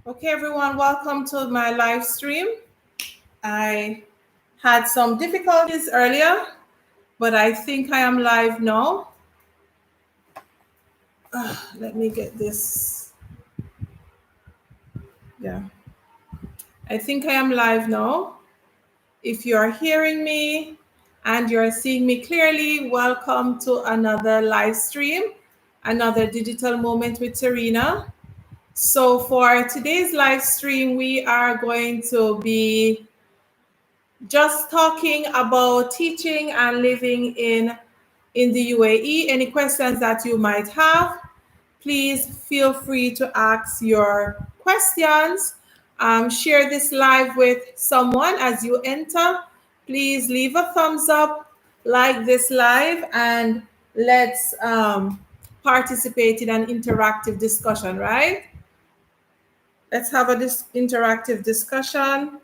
Okay, everyone, welcome to my live stream. I had some difficulties earlier, but I think I am live now. Let me get this. Yeah, I think I am live now. If you're hearing me and you're seeing me clearly, welcome to another live stream, another digital moment with Serena. So for today's live stream, we are going to be just talking about teaching and living in the UAE. Any questions that you might have, please feel free to ask your questions. Share this live with someone as you enter. Please leave a thumbs up, like this live, and let's participate in an interactive discussion, right? Let's have a interactive discussion.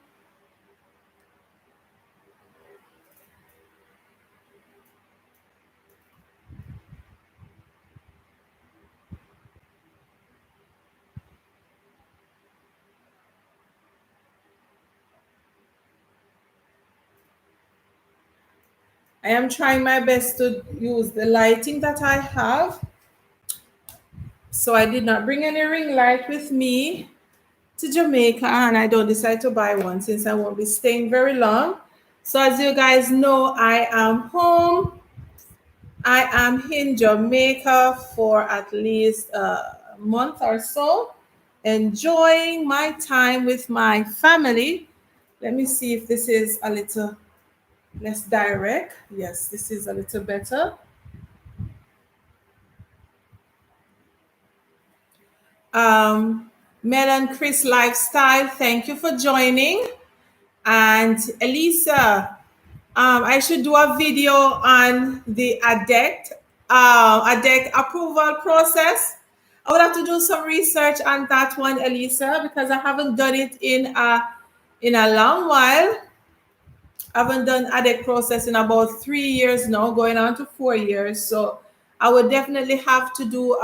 I am trying my best to use the lighting that I have. So I did not bring any ring light with me to Jamaica, and I don't decide to buy one since I won't be staying very long. So as you guys know, I am home. I am in Jamaica for at least a month or so, enjoying my time with my family. Let me see if this is a little less direct. Yes, this is a little better. Mel and Chris Lifestyle, thank you for joining. And Elisa, I should do a video on the ADEC approval process. I would have to do some research on that one, Elisa, because I haven't done it in a long while. I haven't done ADEC process in about 3 years now, going on to 4 years. So I would definitely have to do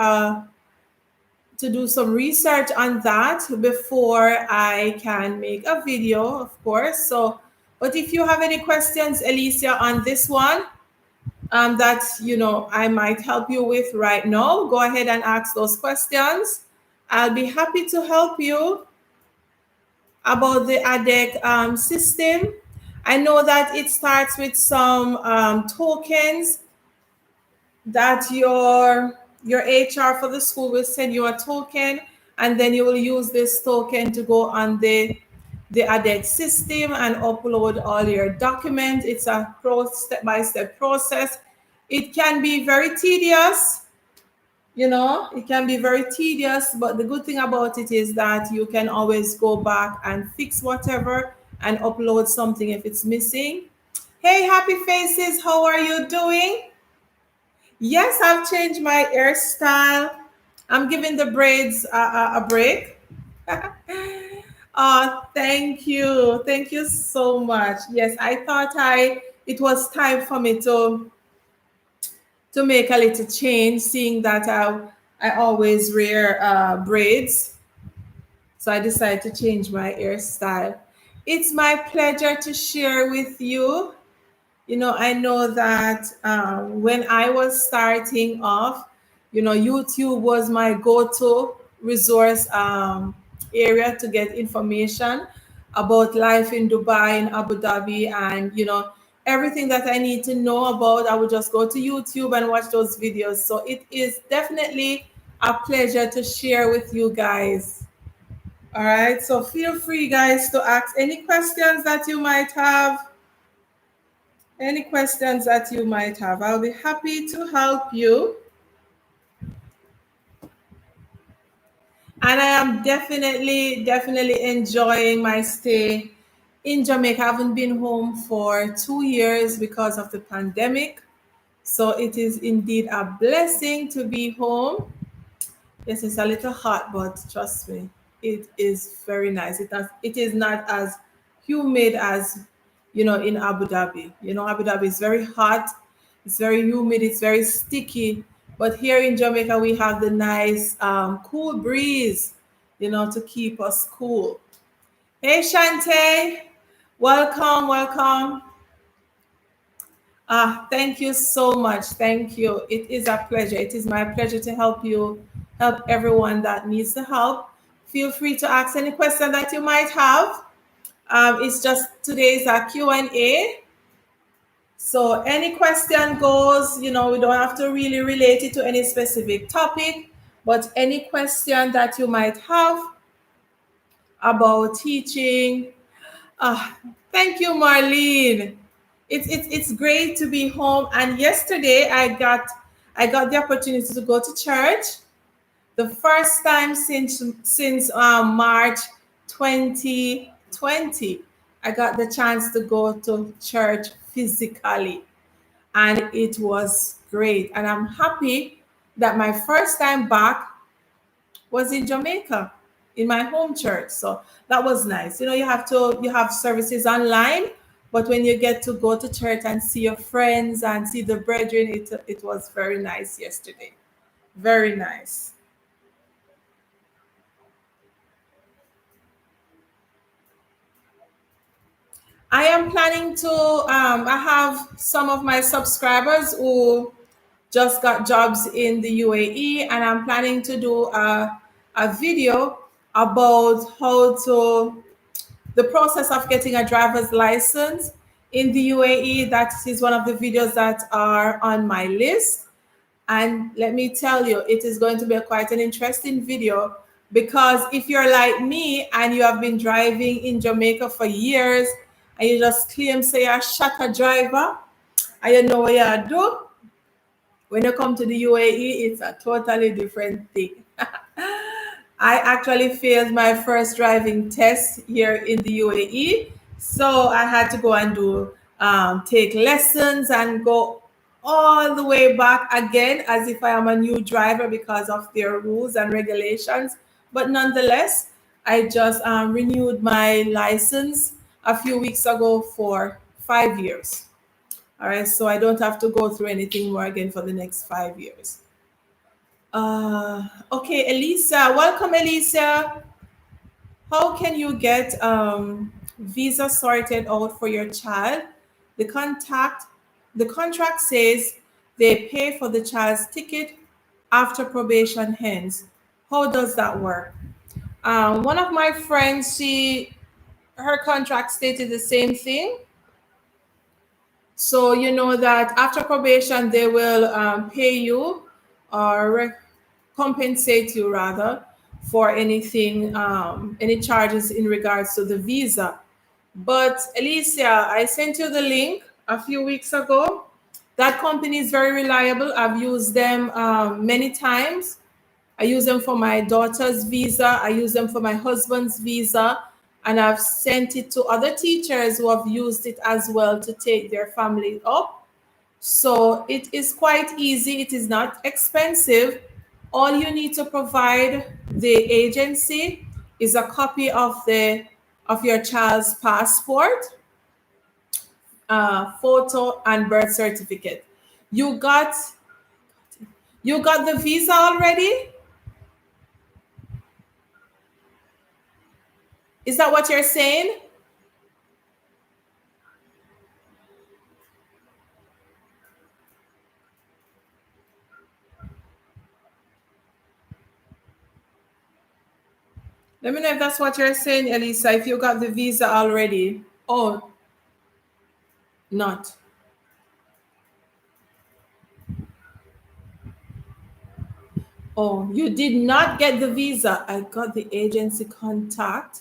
some research on that before I can make a video, of course. So, but if you have any questions, Alicia, on this one, that I might help you with right now, go ahead and ask those questions. I'll be happy to help you about the ADEC system. I know that it starts with some tokens that your HR for the school will send you a token, and then you will use this token to go on the ADEC system and upload all your documents. It's a step-by-step process. It can be very tedious, it can be very tedious, but the good thing about it is that you can always go back and fix whatever and upload something if it's missing. Hey, happy faces, how are you doing? Yes, I've changed my hairstyle. I'm giving the braids a break. Oh, thank you. Thank you so much. Yes, I thought it was time for me to make a little change, seeing that I always wear braids. So I decided to change my hairstyle. It's my pleasure to share with you. I know that when I was starting off, YouTube was my go-to resource area to get information about life in Dubai and Abu Dhabi, and everything that I need to know about, I would just go to YouTube and watch those videos. So it is definitely a pleasure to share with you guys. All right, so feel free, guys, to ask any questions that you might have. Any questions that you might have, I'll be happy to help you. And I am definitely enjoying my stay in Jamaica. I haven't been home for 2 years because of the pandemic. So it is indeed a blessing to be home. Yes, it's a little hot, but trust me, it is very nice. It is not as humid as in Abu Dhabi. Abu Dhabi is very hot, it's very humid, it's very sticky. But here in Jamaica, we have the nice cool breeze. to keep us cool. Hey, Shante, welcome, welcome. Thank you so much. Thank you. It is a pleasure. It is my pleasure to help you, help everyone that needs the help. Feel free to ask any question that you might have. It's just today's a Q&A. So any question goes, we don't have to really relate it to any specific topic, but any question that you might have about teaching. Ah, thank you, Marlene. It's great to be home. And yesterday I got the opportunity to go to church. The first time since March 2020, I got the chance to go to church physically, and it was great. And I'm happy that my first time back was in Jamaica, in my home church. So that was nice. You have services online, but when you get to go to church and see your friends and see the brethren, it was very nice yesterday. Very nice. I am planning to. I have some of my subscribers who just got jobs in the UAE, and I'm planning to do a video about how to the process of getting a driver's license in the UAE. That is one of the videos that are on my list. And let me tell you, it is going to be quite an interesting video, because if you're like me and you have been driving in Jamaica for years and you just claim say you're a shaka driver and you know what you do, when you come to the UAE, it's a totally different thing. I actually failed my first driving test here in the UAE. So I had to go and take lessons and go all the way back again as if I am a new driver because of their rules and regulations. But nonetheless, I just renewed my license a few weeks ago for 5 years. All right, so I don't have to go through anything more again for the next 5 years. Okay, Elisa, welcome, Elisa. How can you get visa sorted out for your child? The contact, the contract says they pay for the child's ticket after probation ends. How does that work? One of my friends, her contract stated the same thing. So you know that after probation, they will pay you or compensate you rather for anything, any charges in regards to the visa. But Alicia, I sent you the link a few weeks ago. That company is very reliable. I've used them many times. I use them for my daughter's visa. I use them for my husband's visa. And I've sent it to other teachers who have used it as well to take their family up. So it is quite easy. It is not expensive. All you need to provide the agency is a copy of your child's passport, photo, and birth certificate. You got you got the visa already? Is that what you're saying? Let me know if that's what you're saying, Elisa. If you got the visa already. Oh, not. Oh, you did not get the visa. I got the agency contact.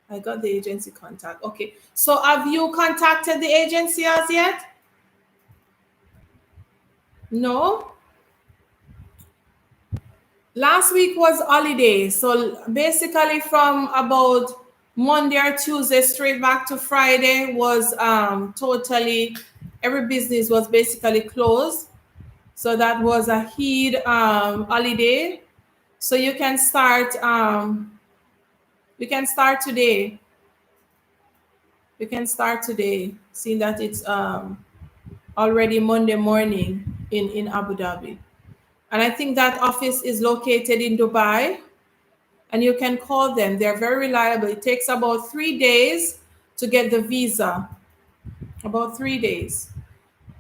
I got the agency contact. Okay. So have you contacted the agency as yet? No. Last week was holiday. So basically from about Monday or Tuesday straight back to Friday was totally every business was basically closed. So that was a Eid holiday. So you can start today. You can start today, seeing that it's already Monday morning in Abu Dhabi. And I think that office is located in Dubai. and you can call them. They're very reliable. It takes about 3 days to get the visa, about 3 days.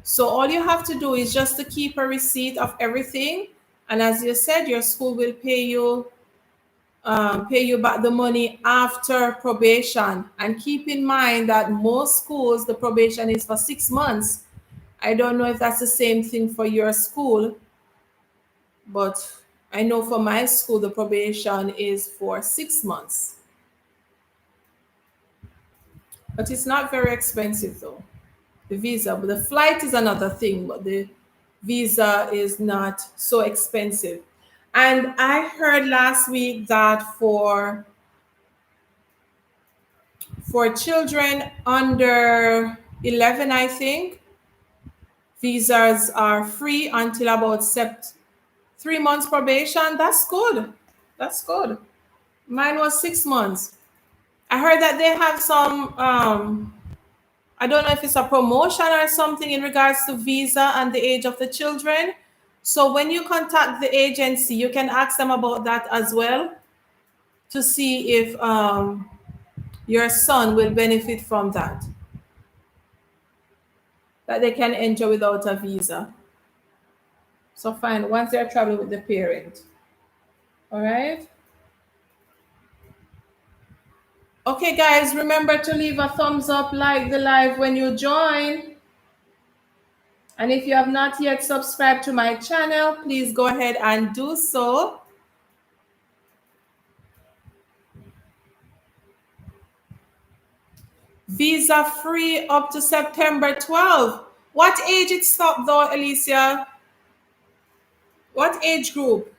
So all you have to do is just to keep a receipt of everything, and as you said, your school will pay you back the money after probation. And keep in mind that most schools, the probation is for 6 months. I don't know if that's the same thing for your school, but I know for my school, the probation is for 6 months. But it's not very expensive though, the visa. But the flight is another thing, but the visa is not so expensive. And I heard last week that for children under 11, I think, visas are free until about 3 months probation. That's good. That's good. Mine was 6 months. I heard that they have some, I don't know if it's a promotion or something in regards to visa and the age of the children. So when you contact the agency, you can ask them about that as well to see if your son will benefit from that they can enter without a visa. So fine, once they're traveling with the parent. All right. Okay, guys, remember to leave a thumbs up, like the live when you join. And if you have not yet subscribed to my channel, please go ahead and do so. Visa free up to September 12th. What age it stopped though, Alicia? What age group?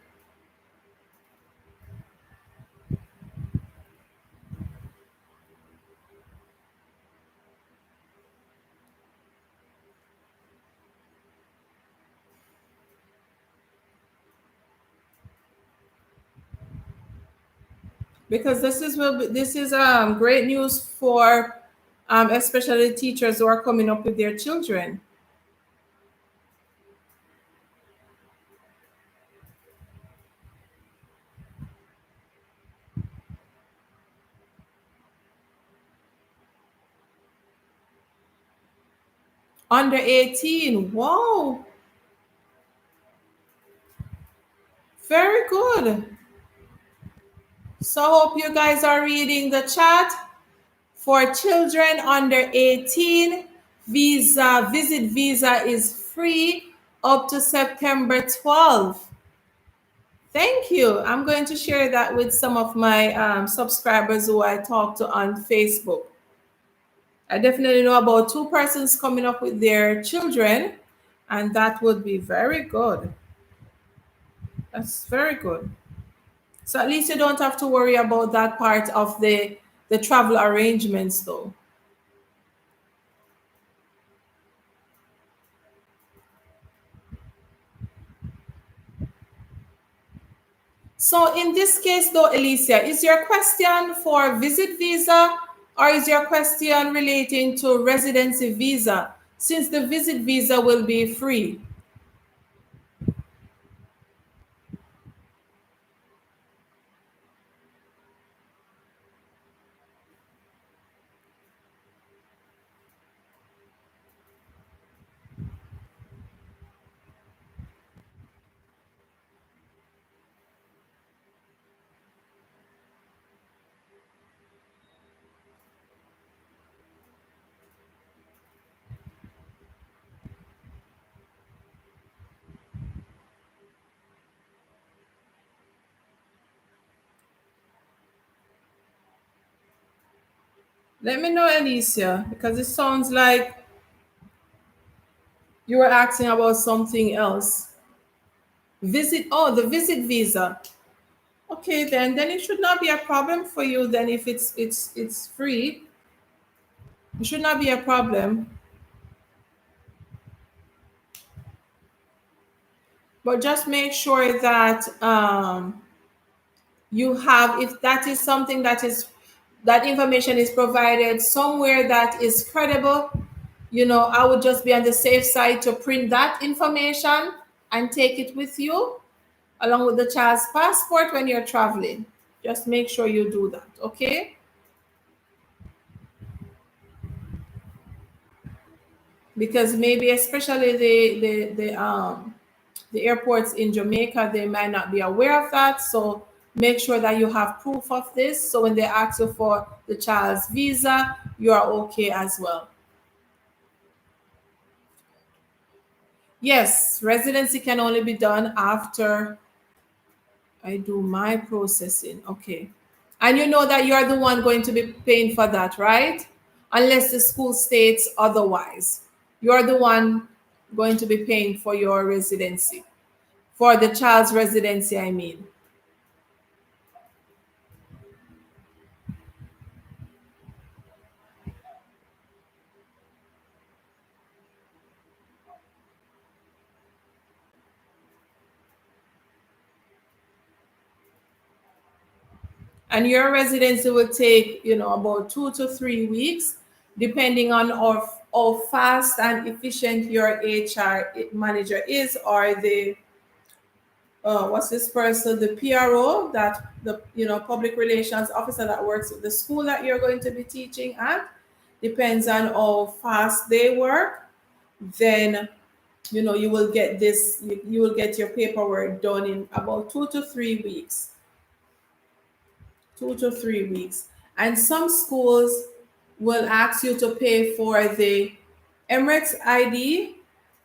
Because this is great news for especially teachers who are coming up with their children. Under 18. Wow. Very good. So hope you guys are reading the chat. For children under 18, visit visa is free up to September 12th. Thank you. I'm going to share that with some of my subscribers who I talk to on Facebook. I definitely know about 2 persons coming up with their children, and that would be very good. That's very good. So at least you don't have to worry about that part of the travel arrangements though. So in this case though, Alicia, is your question for visit visa or is your question relating to residency visa, since the visit visa will be free? Let me know, Alicia, because it sounds like you were asking about something else. The visit visa. Okay, then it should not be a problem for you then if it's free. It should not be a problem. But just make sure that you have, if that is something that information is provided somewhere that is credible, I would just be on the safe side to print that information and take it with you along with the child's passport when you're traveling, Just make sure you do that, okay? Because maybe especially the airports in Jamaica, they might not be aware of that. So make sure that you have proof of this. So when they ask you for the child's visa, you are okay as well. Yes, residency can only be done after I do my processing. Okay. And you know that you're the one going to be paying for that, right? Unless the school states otherwise. You're the one going to be paying for your residency, for the child's residency, I mean. And your residency will take, about 2 to 3 weeks, depending on how fast and efficient your HR manager is, or the what's this person, the PRO, that the public relations officer that works with the school that you're going to be teaching at. Depends on how fast they work. Then you will get this. You will get your paperwork done in about 2 to 3 weeks. 2 to 3 weeks. And some schools will ask you to pay for the Emirates ID.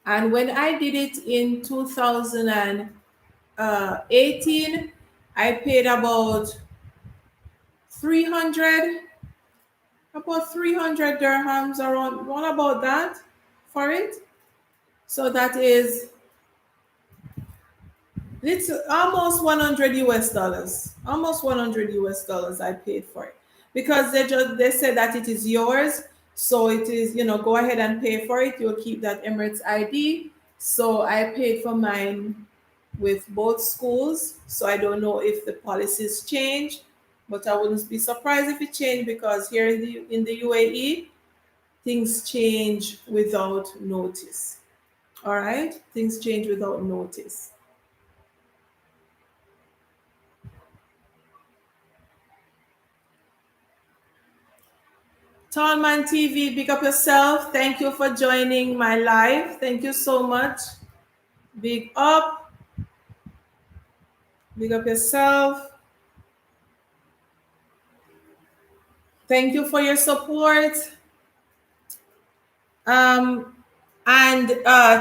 And when I did it in 2018, I paid 300, about 300 dirhams, around one about that for it. So that is, it's almost 100 US dollars. Almost 100 US dollars I paid for it. Because they said that it is yours. So it is, go ahead and pay for it. You'll keep that Emirates ID. So I paid for mine with both schools. So I don't know if the policies change, but I wouldn't be surprised if it changed, because here in the UAE, things change without notice. All right? Things change without notice. Tallman TV, big up yourself. Thank you for joining my live. Thank you so much. Big up. Big up yourself. Thank you for your support. Um, and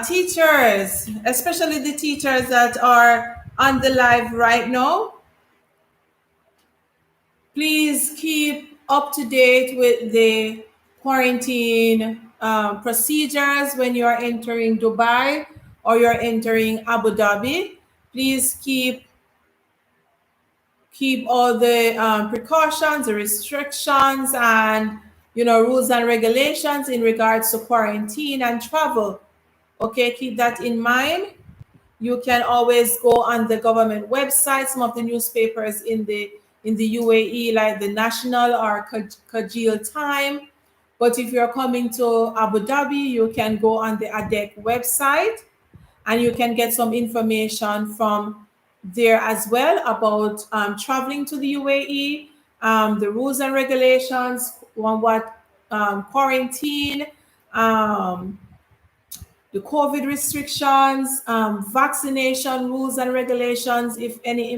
teachers, especially the teachers that are on the live right now, please keep up to date with the quarantine procedures when you're entering Dubai or you're entering Abu Dhabi. Please keep all the precautions, the restrictions, and rules and regulations in regards to quarantine and travel. Okay, keep that in mind. You can always go on the government website. Some of the newspapers in the UAE, like the National or Kajil Time. But if you're coming to Abu Dhabi, you can go on the ADEC website, and you can get some information from there as well about traveling to the UAE, the rules and regulations, on what quarantine, um, the COVID restrictions, vaccination rules and regulations, if any,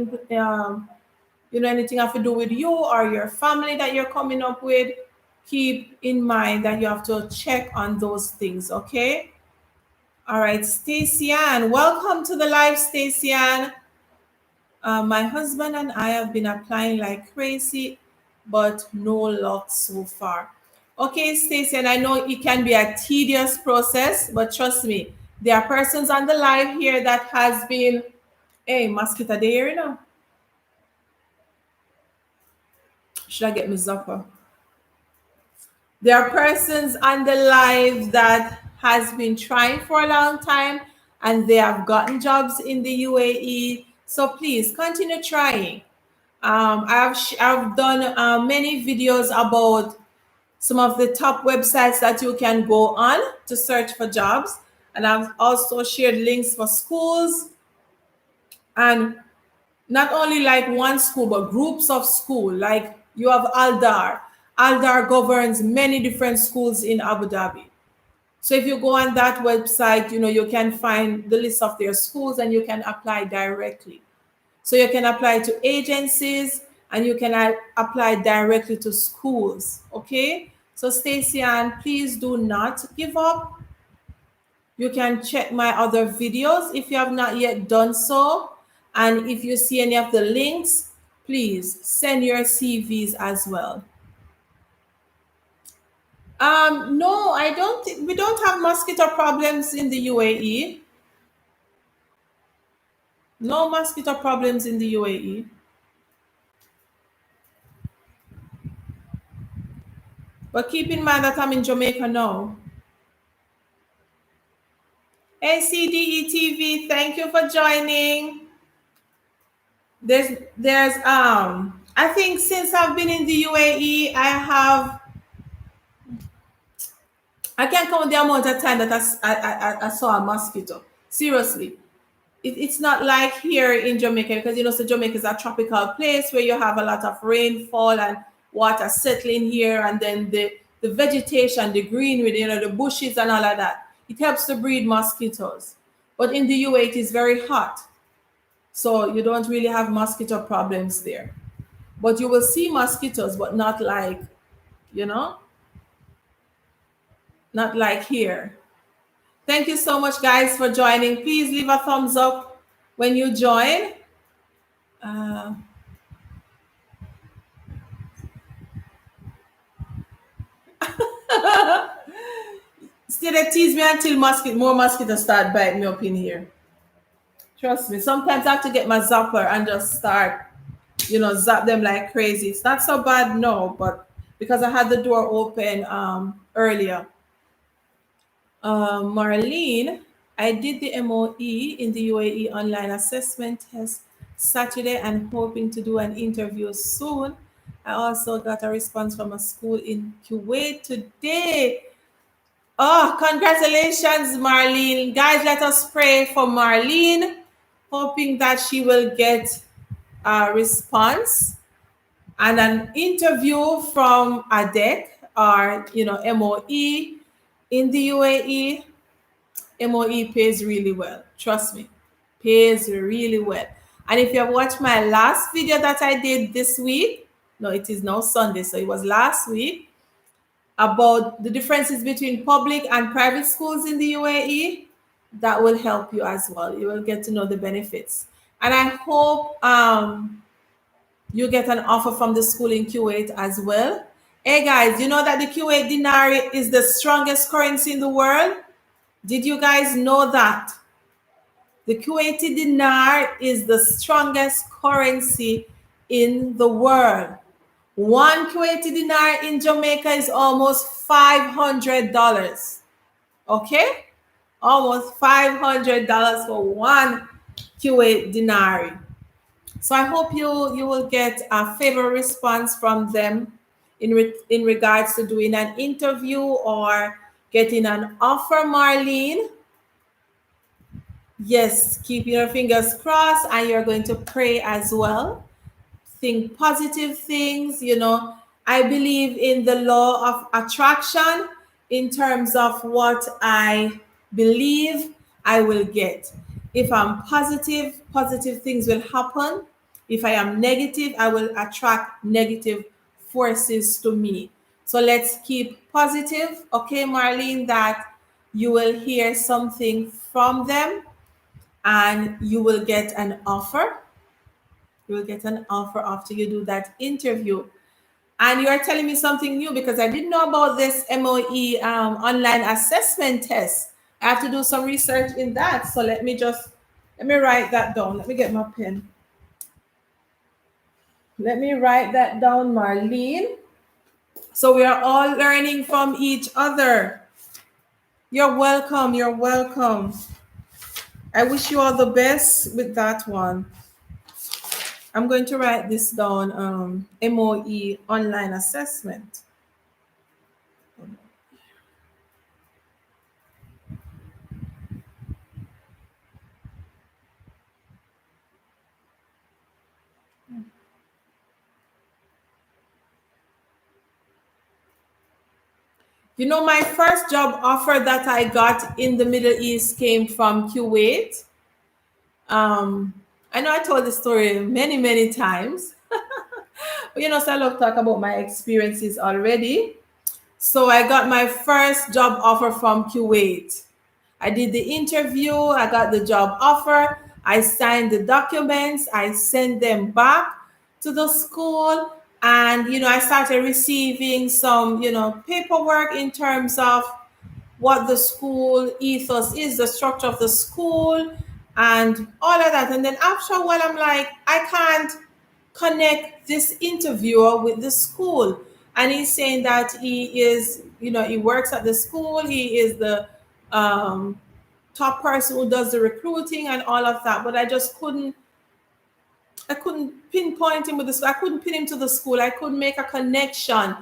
anything have to do with you or your family that you're coming up with, keep in mind that you have to check on those things, okay? All right, Stacy Ann, welcome to the live, Stacy Ann. My husband and I have been applying like crazy, but no luck so far. Okay, Stacey, and I know it can be a tedious process, but trust me, there are persons on the live here that has been, hey, mosquito there, Should I get my zapper? There are persons on the live that has been trying for a long time, and they have gotten jobs in the UAE. So please continue trying. I've done many videos about some of the top websites that you can go on to search for jobs, and I've also shared links for schools and Not only like one school, but groups of school. Like you have Aldar. Aldar governs many different schools in Abu Dhabi. So if you go on that website, you can find the list of their schools and you can apply directly. So you can apply to agencies and you can apply directly to schools. Okay. So Stacey Ann, please do not give up. You can check my other videos if you have not yet done so. And if you see any of the links, please send your CVs as well. No, I don't think we don't have mosquito problems in the UAE. No mosquito problems in the UAE. But keep in mind that I'm in Jamaica now. ACDE thank you for joining. There's I think since I've been in the UAE, I can't count the amount of time that I saw a mosquito. Seriously. It's not like here in Jamaica, because so Jamaica is a tropical place where you have a lot of rainfall and water settling here, and then the vegetation, the greenery, the bushes and all of that. It helps to breed mosquitoes. But in the UAE, it is very hot, so you don't really have mosquito problems there. But you will see mosquitoes, but you know, not like here. Thank you so much, guys, for joining. Please leave a thumbs up when you join. Uh, Still, they tease me until more mosquitoes start biting me up in here. Trust me. Sometimes I have to get my zapper and just start, zap them like crazy. It's not so bad, no, but because I had the door open earlier. Marlene, I did the MOE in the UAE online assessment test Saturday and hoping to do an interview soon. I also got a response from a school in Kuwait today. Oh, congratulations, Marlene. Guys, let us pray for Marlene, hoping that she will get a response and an interview from ADEC or, MOE in the UAE. MOE pays really well. Trust me, pays really well. And if you have watched my last video that I did this week, no, it is now Sunday, so it was last week, about the differences between public and private schools in the UAE, that will help you as well. You will get to know the benefits. And I hope you get an offer from the school in Kuwait as well. Hey guys, you know that the Kuwait dinar is the strongest currency in the world? Did you guys know that? The Kuwaiti dinar is the strongest currency in the world. One Kuwaiti dinar in Jamaica is almost $500. Okay? Almost $500 for one Kuwait dinar. So I hope you will get a favor response from them in regards to doing an interview or getting an offer, Marlene. Yes, keep your fingers crossed, and you're going to pray as well. Think positive things. I believe in the law of attraction. In terms of what I believe, I will get. If I'm positive, positive things will happen. If I am negative, I will attract negative forces to me. So let's keep positive, okay, Marlene, that you will hear something from them and you will get an offer. You will get an offer after you do that interview. And you are telling me something new, because I didn't know about this MOE online assessment test. I have to do some research in that. So let me write that down. Let me get my pen. Let me write that down, Marlene. So we are all learning from each other. You're welcome. You're welcome. I wish you all the best with that one. I'm going to write this down, MOE online assessment. You know, my first job offer that I got in the Middle East came from Kuwait. Um, I know I told the story many, many times, but so I love talk about my experiences already. So I got my first job offer from Kuwait. I did the interview, I got the job offer, I signed the documents, I sent them back to the school, and I started receiving some, paperwork in terms of what the school ethos is, the structure of the school, and all of that. And then after a while, I'm like, I can't connect this interviewer with the school. And he's saying that he is, he works at the school, he is the top person who does the recruiting and all of that. But I couldn't pinpoint him with the school. I couldn't pin him to the school. I couldn't make a connection.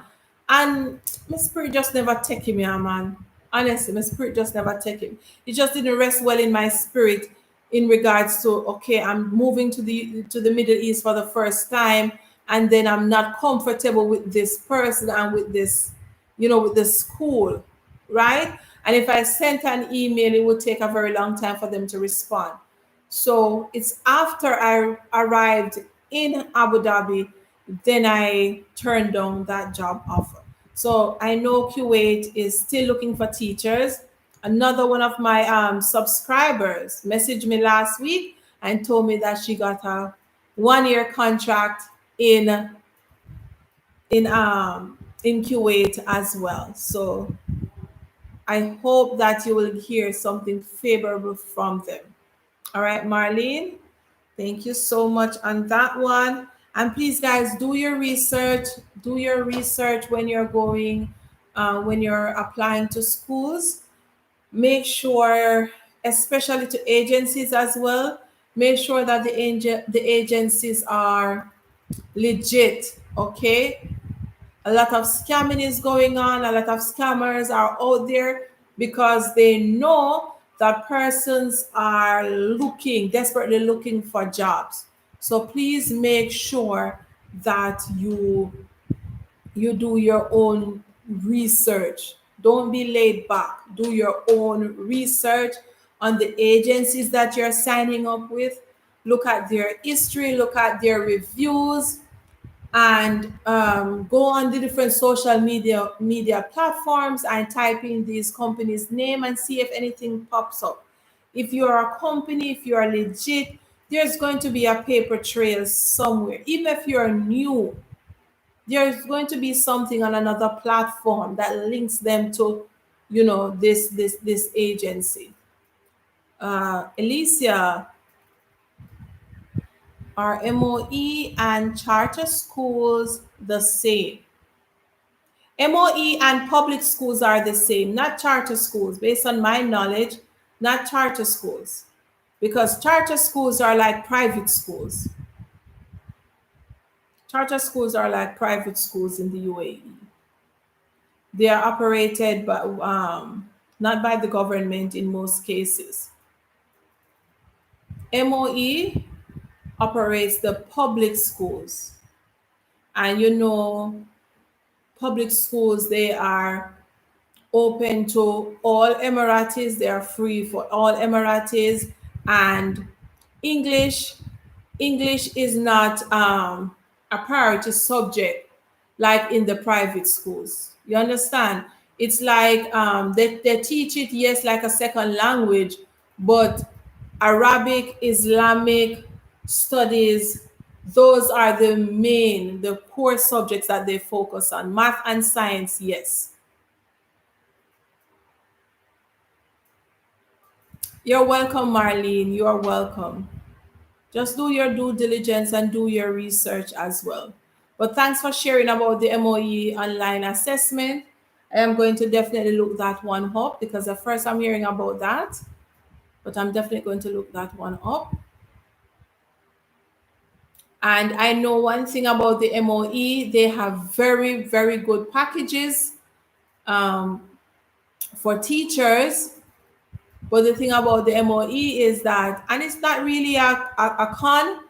And my spirit just never take him, yeah, man. Honestly, my spirit just never take him. It just didn't rest well in my spirit in regards to, okay, I'm moving to the Middle East for the first time, and then I'm not comfortable with this person and with this, with the school, right? And if I sent an email, it would take a very long time for them to respond. So it's after I arrived in Abu Dhabi, then I turned down that job offer. So I know Kuwait is still looking for teachers. Another one of my subscribers messaged me last week and told me that she got a 1 year contract in Kuwait as well. So I hope that you will hear something favorable from them. All right, Marlene. Thank you so much on that one. And please, guys, do your research. Do your research when you're applying to schools. Make sure, especially to agencies as well, make sure that the agencies are legit. Okay, a lot of scamming is going on. A lot of scammers are out there because they know that persons are desperately looking for jobs. So please make sure that you do your own research. Don't be laid back. Do your own research on the agencies that you're signing up with. Look at their history, look at their reviews, and go on the different social media platforms and type in these companies' name and see if anything pops up. If you're a company, if you're legit, there's going to be a paper trail somewhere. Even if you're new, there's going to be something on another platform that links them to, this agency. Alicia, are MOE and charter schools the same? MOE and public schools are the same, not charter schools. Based on my knowledge, not charter schools. Because charter schools are like private schools. Charter schools are like private schools in the UAE. They are operated by, not by the government in most cases. MOE operates the public schools. And public schools, they are open to all Emiratis. They are free for all Emiratis, and English English is not a priority subject like in the private schools. You understand? It's like they teach it, yes, like a second language, but Arabic, Islamic studies, those are the core subjects that they focus on. Math and science, yes. You're welcome, Marlene. You're welcome. Just do your due diligence and do your research as well. But thanks for sharing about the MOE online assessment. I am going to definitely look that one up because at first I'm hearing about that, but I'm definitely going to look that one up. And I know one thing about the MOE, they have very, very good packages um, for teachers. But the thing about the MOE is that, and it's not really a con,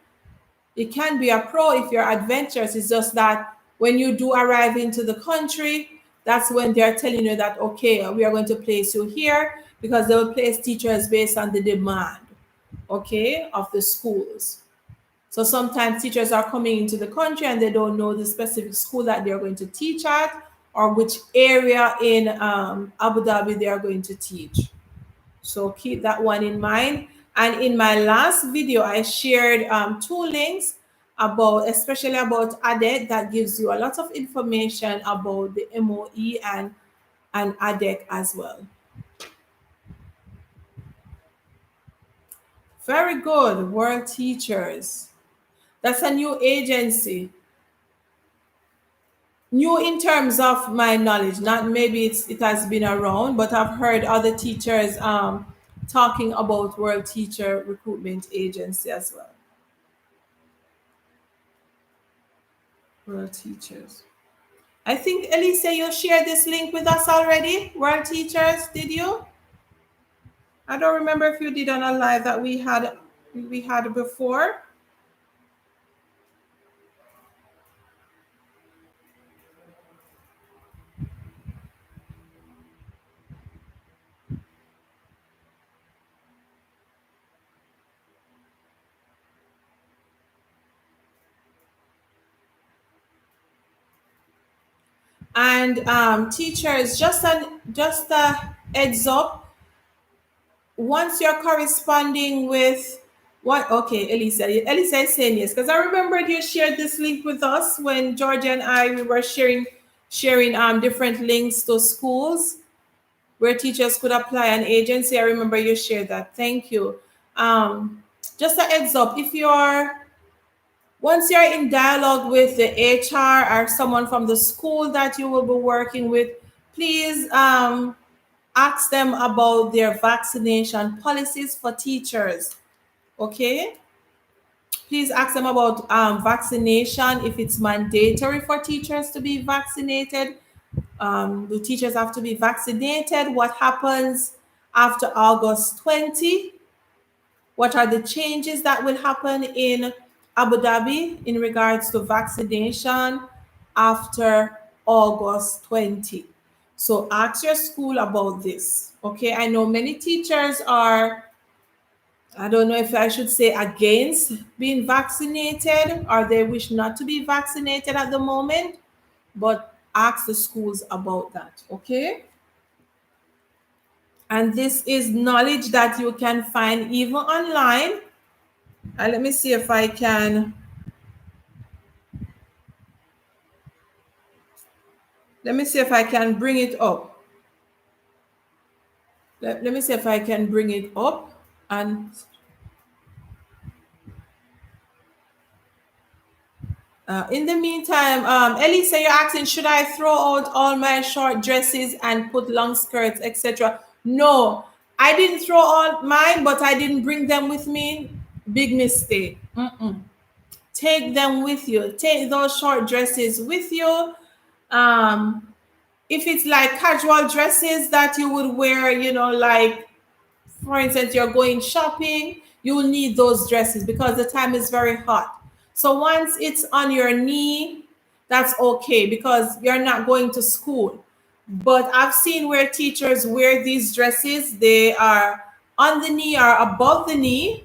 it can be a pro if you're adventurous. It's just that when you do arrive into the country, that's when they're telling you that, okay, we are going to place you here, because they will place teachers based on the demand, okay, of the schools. So sometimes teachers are coming into the country and they don't know the specific school that they're going to teach at, or which area in Abu Dhabi they are going to teach. So keep that one in mind. And in my last video, I shared two links about, especially about ADEC, that gives you a lot of information about the MOE and ADEC as well. Very good, World Teachers. That's a new agency. New in terms of my knowledge, not maybe it has been around, but I've heard other teachers talking about World Teacher Recruitment Agency as well. World Teachers. I think Elisa, you shared this link with us already. World Teachers, did you? I don't remember if you did on a live that we had before. And teachers, just a heads up. Once you're corresponding with what? Okay, Elisa is saying yes, because I remembered you shared this link with us when Georgia and I we were sharing different links to schools where teachers could apply an agency. I remember you shared that. Thank you. Um, just a heads up, if you're once you're in dialogue with the HR or someone from the school that you will be working with, please ask them about their vaccination policies for teachers. Okay? Please ask them about vaccination, if it's mandatory for teachers to be vaccinated. Do teachers have to be vaccinated? What happens after August 20? What are the changes that will happen in Abu Dhabi in regards to vaccination after August 20? So ask your school about this. Okay, I know many teachers are, I don't know if I should say, against being vaccinated, or they wish not to be vaccinated at the moment, but ask the schools about that. Okay. And this is knowledge that you can find even online. Let me see if I can. Let me see if I can bring it up. Let me see if I can bring it up. And in the meantime, Elisa, you're asking, should I throw out all my short dresses and put long skirts, etc.? No, I didn't throw out mine, but I didn't bring them with me. Big mistake. Take them with you. Take those short dresses with you. Um, if it's like casual dresses that you would wear, like for instance, you're going shopping, you will need those dresses because the time is very hot. So once it's on your knee, that's okay because you're not going to school. But I've seen where teachers wear these dresses, they are on the knee or above the knee,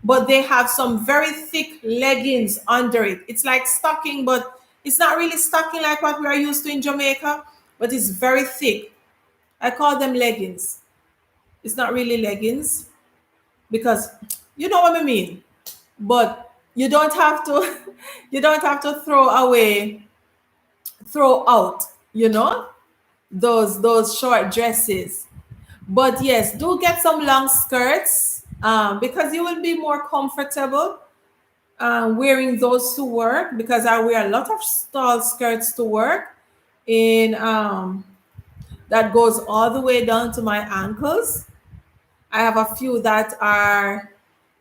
but they have some very thick leggings under it. It's like stocking, but it's not really stocking like what we are used to in Jamaica, but it's very thick. I call them leggings. It's not really leggings because you know what I mean. But you don't have to you don't have to throw out, those short dresses. But yes, do get some long skirts because you will be more comfortable wearing those to work, because I wear a lot of stall skirts to work in that goes all the way down to my ankles. I have a few that are,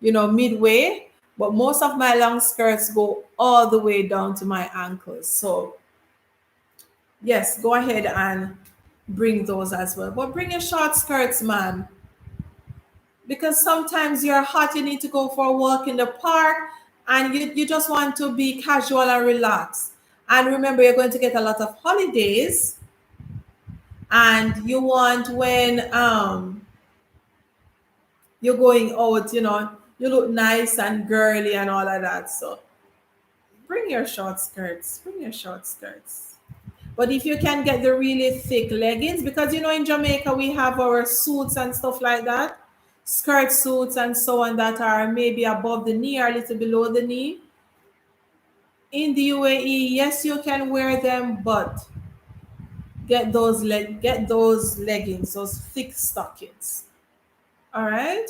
midway, but most of my long skirts go all the way down to my ankles. So, yes, go ahead and bring those as well. But bring your short skirts, man, because sometimes you're hot, you need to go for a walk in the park, and you just want to be casual and relaxed. And remember, you're going to get a lot of holidays. and you want when you're going out, you look nice and girly and all of that. So bring your short skirts. Bring your short skirts. But if you can get the really thick leggings, because in Jamaica we have our suits and stuff like that, skirt suits and so on that are maybe above the knee or a little below the knee. In the UAE, yes, you can wear them, but get those leggings, those thick stockings. All right.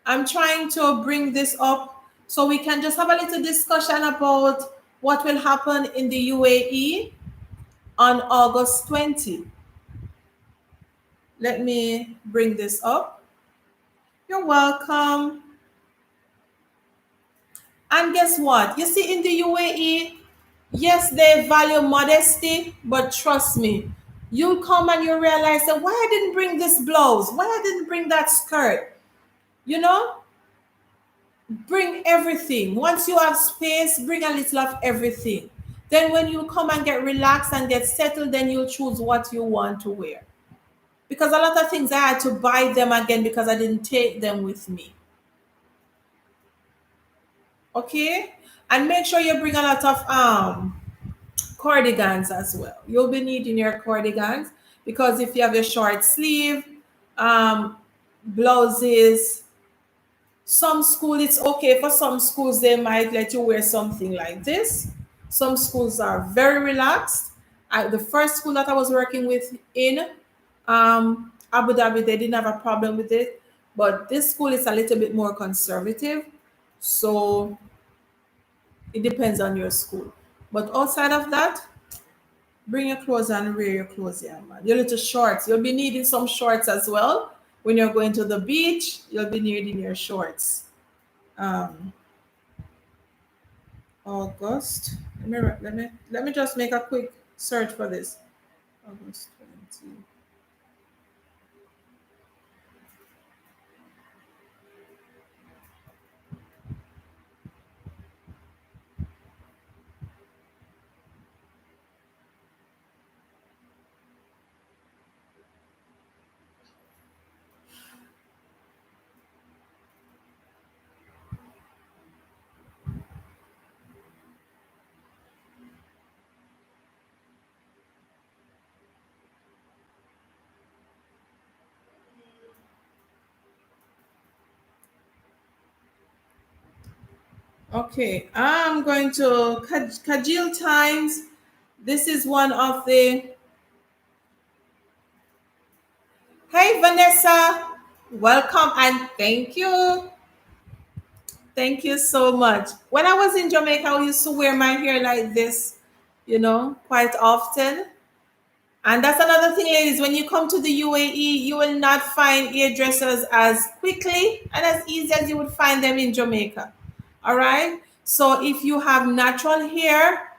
I'm trying to bring this up so we can just have a little discussion about what will happen in the UAE on August 20. Let me bring this up. You're welcome. And guess what? You see, in the UAE, yes, they value modesty, but trust me, you'll come and you realize that why I didn't bring this blouse, why I didn't bring that skirt. You know, bring everything. Once you have space, bring a little of everything. Then when you come and get relaxed and get settled, then you'll choose what you want to wear. Because a lot of things I had to buy them again because I didn't take them with me. Okay? And make sure you bring a lot of cardigans as well. You'll be needing your cardigans because if you have a short sleeve, um, blouses, some school it's okay. For some schools they might let you wear something like this. Some schools are very relaxed. The first school that I was working with in Abu Dhabi, they didn't have a problem with it, but this school is a little bit more conservative, so it depends on your school. But outside of that, bring your clothes and wear your clothes, yeah, man. Your little shorts. You'll be needing some shorts as well. When you're going to the beach, you'll be needing your shorts. Um, August. Let me just make a quick search for this. August 20. Okay, I'm going to Kajil Times. This is one of the. Hey, Vanessa. Welcome and thank you. Thank you so much. When I was in Jamaica, I used to wear my hair like this, quite often. And that's another thing, ladies. When you come to the UAE, you will not find hairdressers as quickly and as easy as you would find them in Jamaica. All right. So if you have natural hair,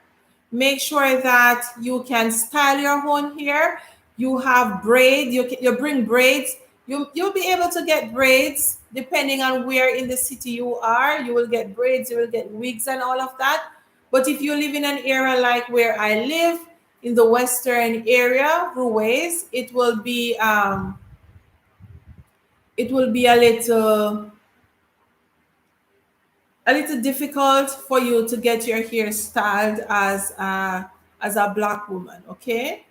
make sure that you can style your own hair. You have braids. You bring braids. You'll be able to get braids depending on where in the city you are. You will get braids. You will get wigs and all of that. But if you live in an area like where I live, in the western area, Ruwais, it will be a little difficult for you to get your hair styled as a black woman. Okay,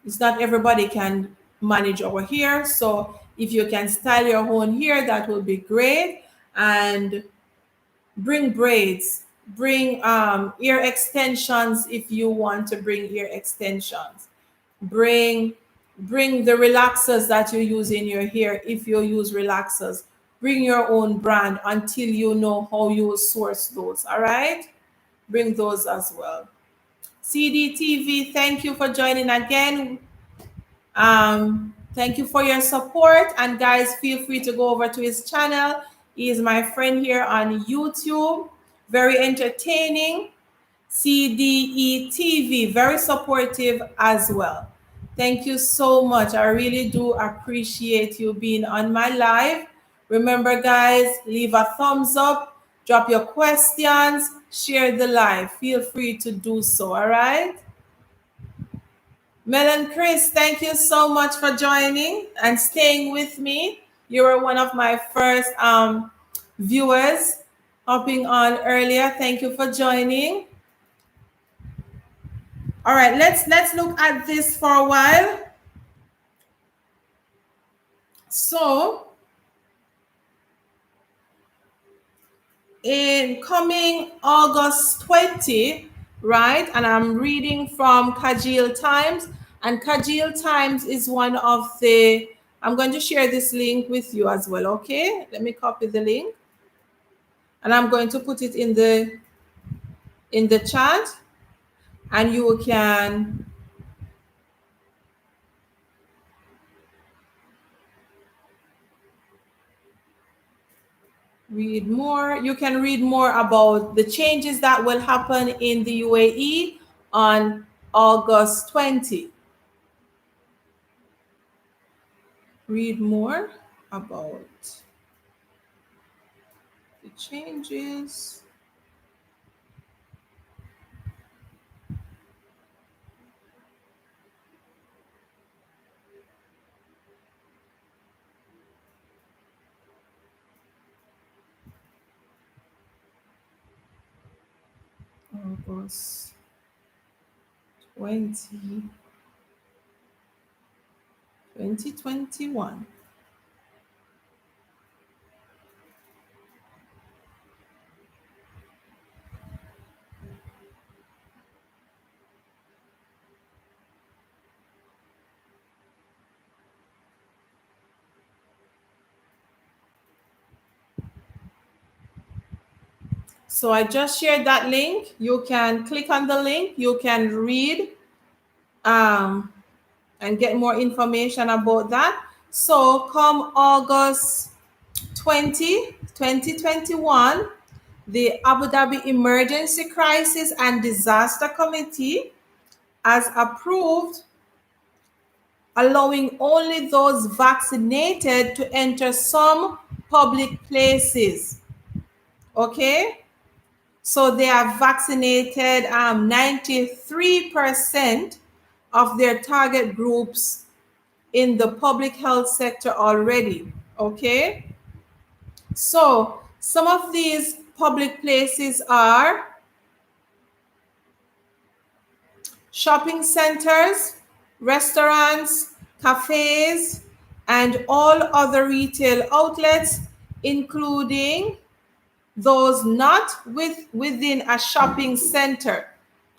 it's not everybody can manage our hair, so if you can style your own hair, that will be great. And bring braids, bring ear extensions if you want to bring ear extensions. Bring bring the relaxers that you use in your hair if you use relaxers. Bring your own brand until you know how you source those. All right, bring those as well. CDTV, thank you for joining again. Thank you for your support. And guys, feel free to go over to his channel. He is my friend here on YouTube. Very entertaining. CDETV, very supportive as well. Thank you so much. I really do appreciate you being on my live. Remember, guys, leave a thumbs up, drop your questions, share the live. Feel free to do so. All right. Mel and Chris, thank you so much for joining and staying with me. You were one of my first viewers hopping on earlier. Thank you for joining. All right, let's look at this for a while. So, in coming August 20, right? And I'm reading from Kajil Times, and Kajil Times is one of the, I'm going to share this link with you as well, okay? Let me copy the link and I'm going to put it in the chat, and you can read more. You can read more about the changes that will happen in the UAE on August 20. Read more about the changes. August 20, 2021. So I just shared that link. You can click on the link. You can read and get more information about that. So come August 20, 2021, the Abu Dhabi Emergency Crisis and Disaster Committee has approved allowing only those vaccinated to enter some public places. Okay? So they have vaccinated 93% of their target groups in the public health sector already. Okay? So some of these public places are shopping centers, restaurants, cafes, and all other retail outlets, including those not within a shopping center,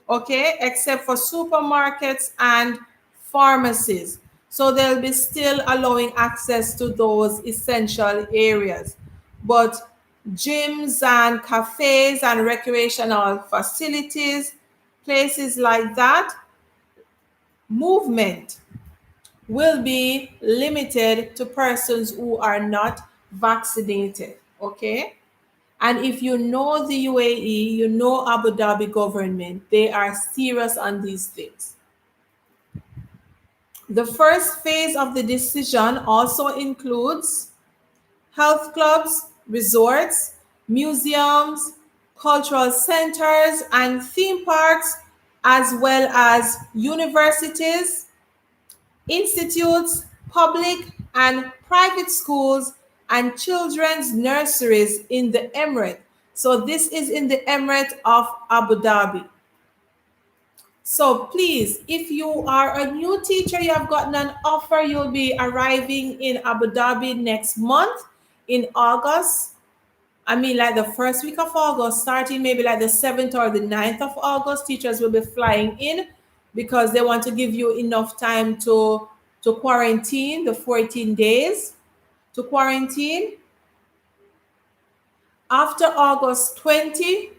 okay, except for supermarkets and pharmacies. So they'll be still allowing access to those essential areas. But gyms and cafes and recreational facilities, places like that, movement will be limited to persons who are not vaccinated, okay? And if you know the UAE, you know Abu Dhabi government, they are serious on these things. The first phase of the decision also includes health clubs, resorts, museums, cultural centers, and theme parks, as well as universities, institutes, public and private schools, and children's nurseries in the Emirates. So this is in the Emirate of Abu Dhabi. So please, if you are a new teacher, you have gotten an offer, you'll be arriving in Abu Dhabi next month in August. I mean, like the first week of August, starting maybe like the 7th or the 9th of August, teachers will be flying in because they want to give you enough time to quarantine, the 14 days to quarantine. After August 20,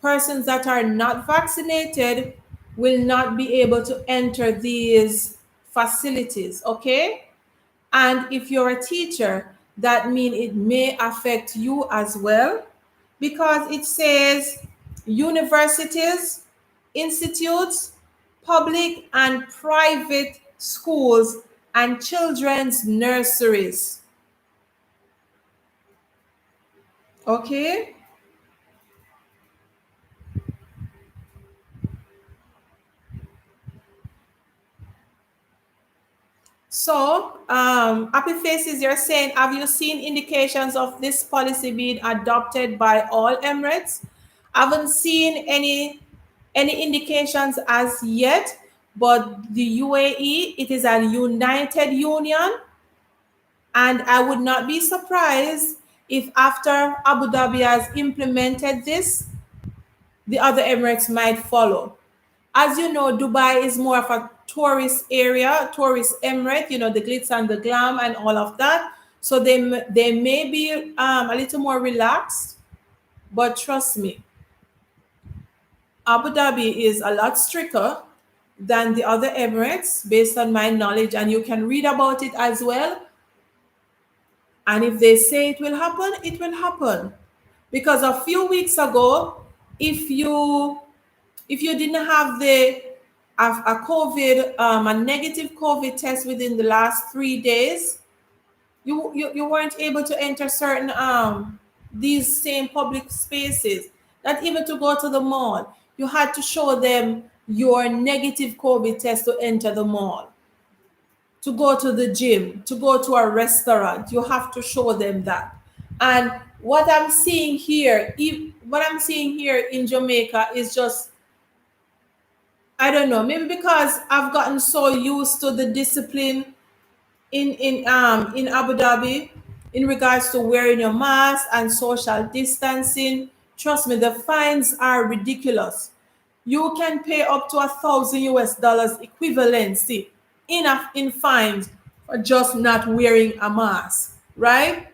persons that are not vaccinated will not be able to enter these facilities, okay? And if you're a teacher, that means it may affect you as well, because it says universities, institutes, public and private schools, and children's nurseries. Okay? So, Happy Faces, you're saying, have you seen indications of this policy being adopted by all Emirates? I haven't seen any indications as yet, but the UAE, it is a united union, and I would not be surprised if after Abu Dhabi has implemented this, the other Emirates might follow. As you know, Dubai is more of a tourist area, tourist emirate, the glitz and the glam and all of that. So they may be a little more relaxed, but trust me, Abu Dhabi is a lot stricter than the other Emirates based on my knowledge, and you can read about it as well. And if they say it will happen, it will happen. Because a few weeks ago, if you didn't have a COVID a negative COVID test within the last 3 days, you weren't able to enter certain these same public spaces. Not even to go to the mall, you had to show them your negative COVID test to enter the mall, to go to the gym, to go to a restaurant. You have to show them that. And what I'm seeing here in Jamaica is just, I don't know, maybe because I've gotten so used to the discipline in Abu Dhabi in regards to wearing your mask and social distancing. Trust me, the fines are ridiculous. You can pay up to 1,000 US dollars equivalency in fines for just not wearing a mask, right?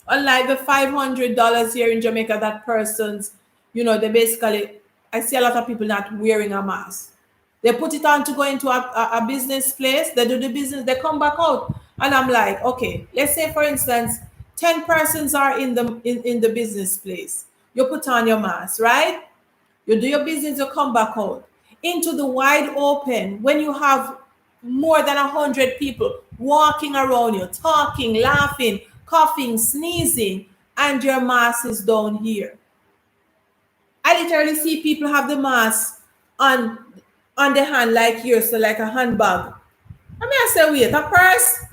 Unlike the $500 here in Jamaica, that persons, they basically, I see a lot of people not wearing a mask. They put it on to go into a business place, they do the business, they come back out. And I'm like, okay, let's say for instance, 10 persons are in the business place. You put on your mask, right? You do your business, you come back out into the wide open when you have more than 100 people walking around you, talking, laughing, coughing, sneezing, and your mask is down here. I literally see people have the mask on the hand like here, so like a handbag. I mean, I say, wait, a purse,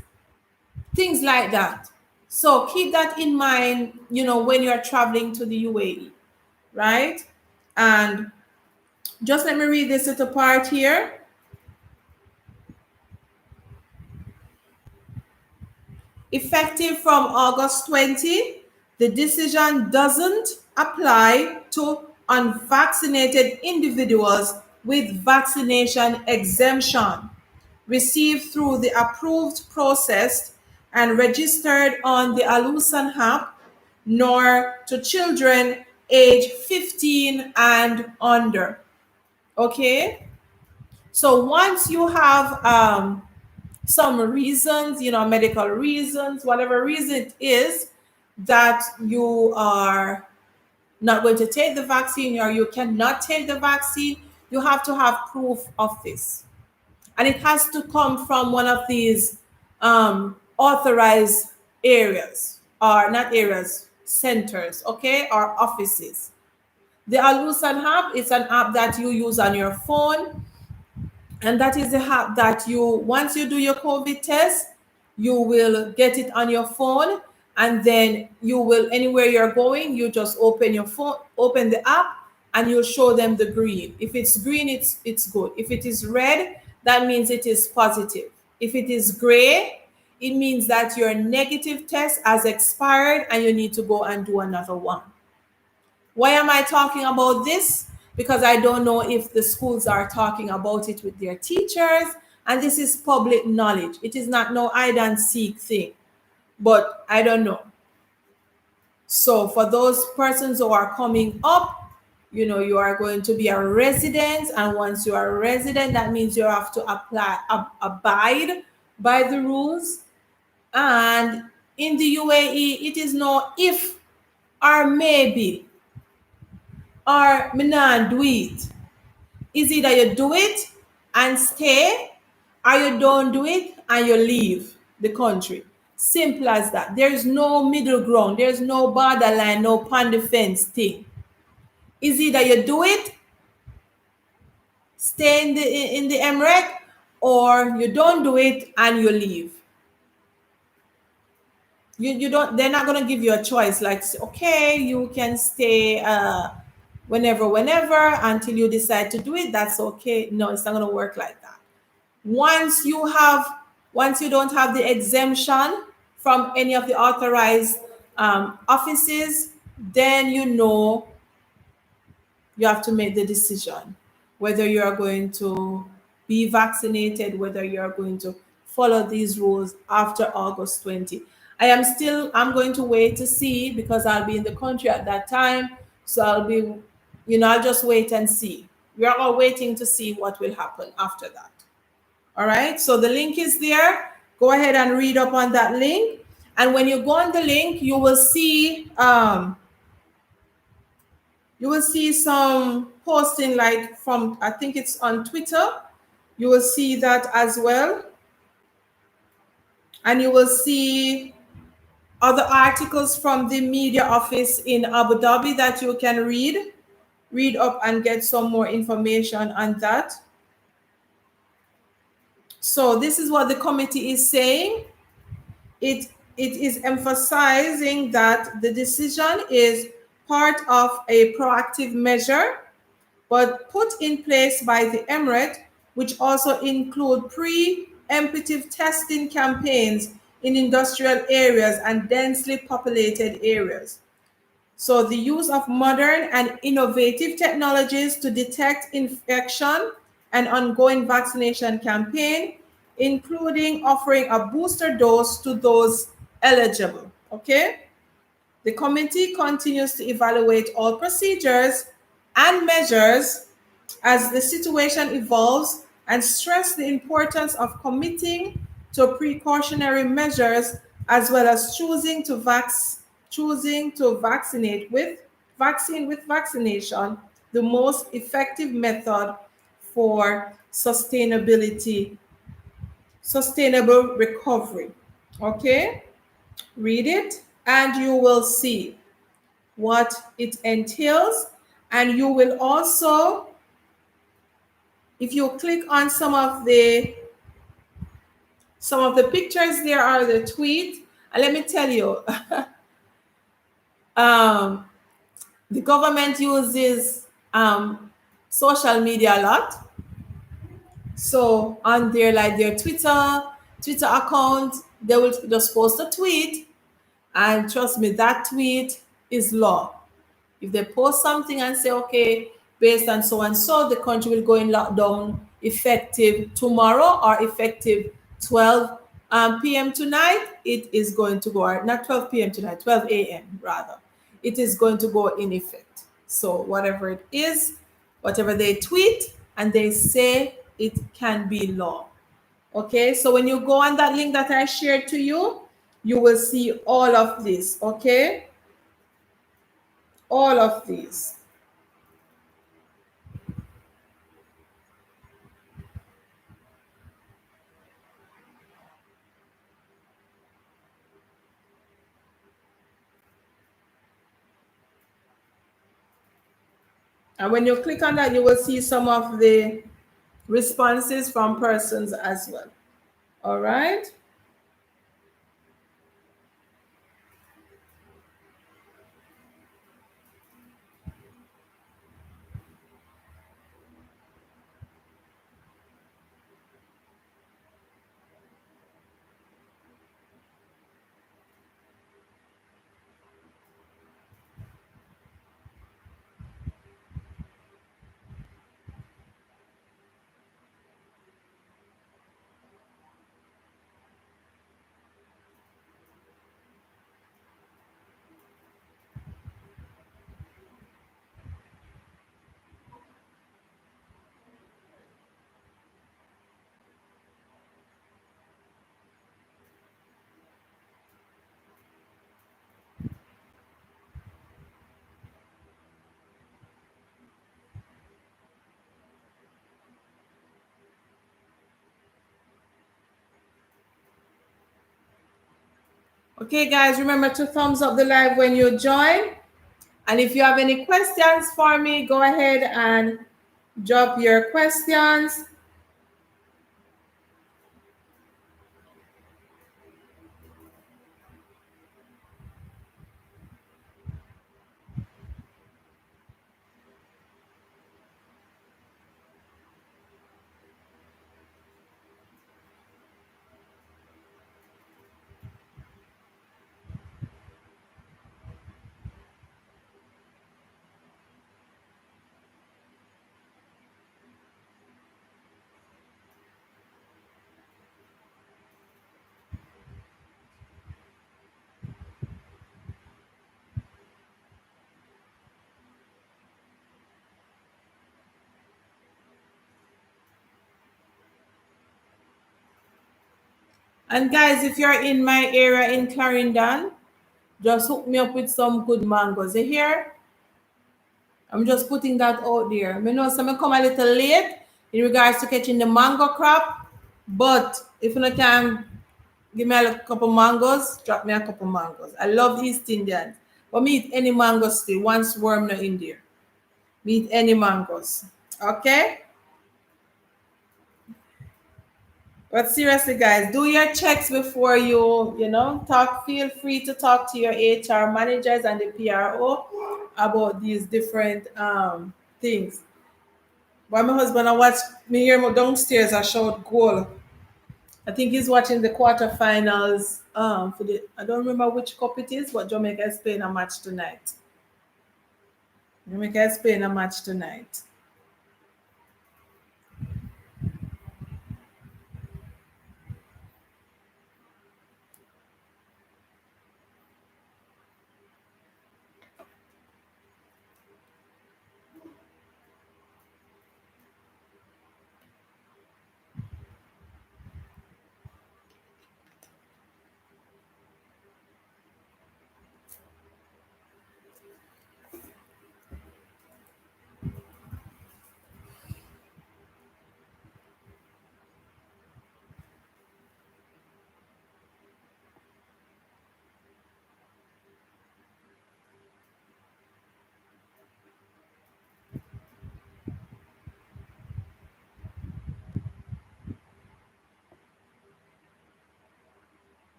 things like that. So keep that in mind, when you're traveling to the UAE, right? And just let me read this little part here. Effective from August 20, the decision doesn't apply to unvaccinated individuals with vaccination exemption received through the approved process and registered on the Alusan app, nor to children age 15 and under. Okay? So once you have some reasons, medical reasons, whatever reason it is that you are not going to take the vaccine or you cannot take the vaccine, you have to have proof of this. And it has to come from one of these authorized areas, or not areas, centers, okay, or offices. The Alusan app is an app that you use on your phone, and that is the app that once you do your COVID test, you will get it on your phone, and then you will, anywhere you're going, you just open your phone, open the app, and you'll show them the green. If it's green, it's good. If it is red, that means it is positive. If it is gray, it means that your negative test has expired and you need to go and do another one. Why am I talking about this? Because I don't know if the schools are talking about it with their teachers, and this is public knowledge. It is not no hide and seek thing, but I don't know. So for those persons who are coming up, you are going to be a resident, and once you are a resident, that means you have to abide by the rules. And in the UAE, it is no if or maybe or me not do it. Is either you do it and stay, or you don't do it and you leave the country. Simple as that. There's no middle ground. There's no borderline, no pan the fence thing. Is either you do it, stay in the Emirate, or you don't do it and you leave. You don't, they're not going to give you a choice like, okay, you can stay whenever until you decide to do it. That's okay. No, it's not going to work like that. Once you have, once you don't have the exemption from any of the authorized offices, then you know you have to make the decision whether you are going to be vaccinated, whether you are going to follow these rules after August 20. I'm going to wait to see because I'll be in the country at that time. So I'll be, I'll just wait and see. We are all waiting to see what will happen after that. All right. So the link is there. Go ahead and read up on that link. And when you go on the link, you will see some posting like from, I think it's on Twitter. You will see that as well. And you will see other articles from the media office in Abu Dhabi that you can read up and get some more information on that. So this is what the committee is saying. It is emphasizing that the decision is part of a proactive measure but put in place by the Emirates, which also include pre-emptive testing campaigns in industrial areas and densely populated areas. So the use of modern and innovative technologies to detect infection and ongoing vaccination campaign, including offering a booster dose to those eligible. Okay? The committee continues to evaluate all procedures and measures as the situation evolves and stress the importance of committing to precautionary measures as well as choosing to vaccinate with vaccination, the most effective method for sustainable recovery. Okay? Read it and you will see what it entails. And you will also, if you click on some of the pictures, there are the tweet. And let me tell you, the government uses social media a lot. So on their like their Twitter account, they will just post a tweet, and trust me, that tweet is law. If they post something and say, okay, based on so and so, the country will go in lockdown effective tomorrow or effective 12 p.m. tonight, it is going to go, or not 12 p.m. tonight, 12 a.m. rather. It is going to go in effect. So whatever it is, whatever they tweet and they say, it can be law. Okay, so when you go on that link that I shared to you, you will see all of this. Okay, all of these. And when you click on that, you will see some of the responses from persons as well. All right. Okay, guys, remember to thumbs up the live when you join. And if you have any questions for me, go ahead and drop your questions. And guys, if you're in my area in Clarendon, just hook me up with some good mangoes. You hear? I'm just putting that out there. I know some come a little late in regards to catching the mango crop, but if you can give me a couple mangoes, drop me a couple mangoes. I love East Indians. But me eat any mango still, once worm no in there. Me eat any mangoes. Okay? But seriously, guys, do your checks before talk. Feel free to talk to your HR managers and the PRO about these different things. But my husband, I watch me hear him downstairs. I showed goal. I think he's watching the quarterfinals. For the I don't remember which cup it is, but Jamaica is playing a match tonight. Jamaica is playing a match tonight.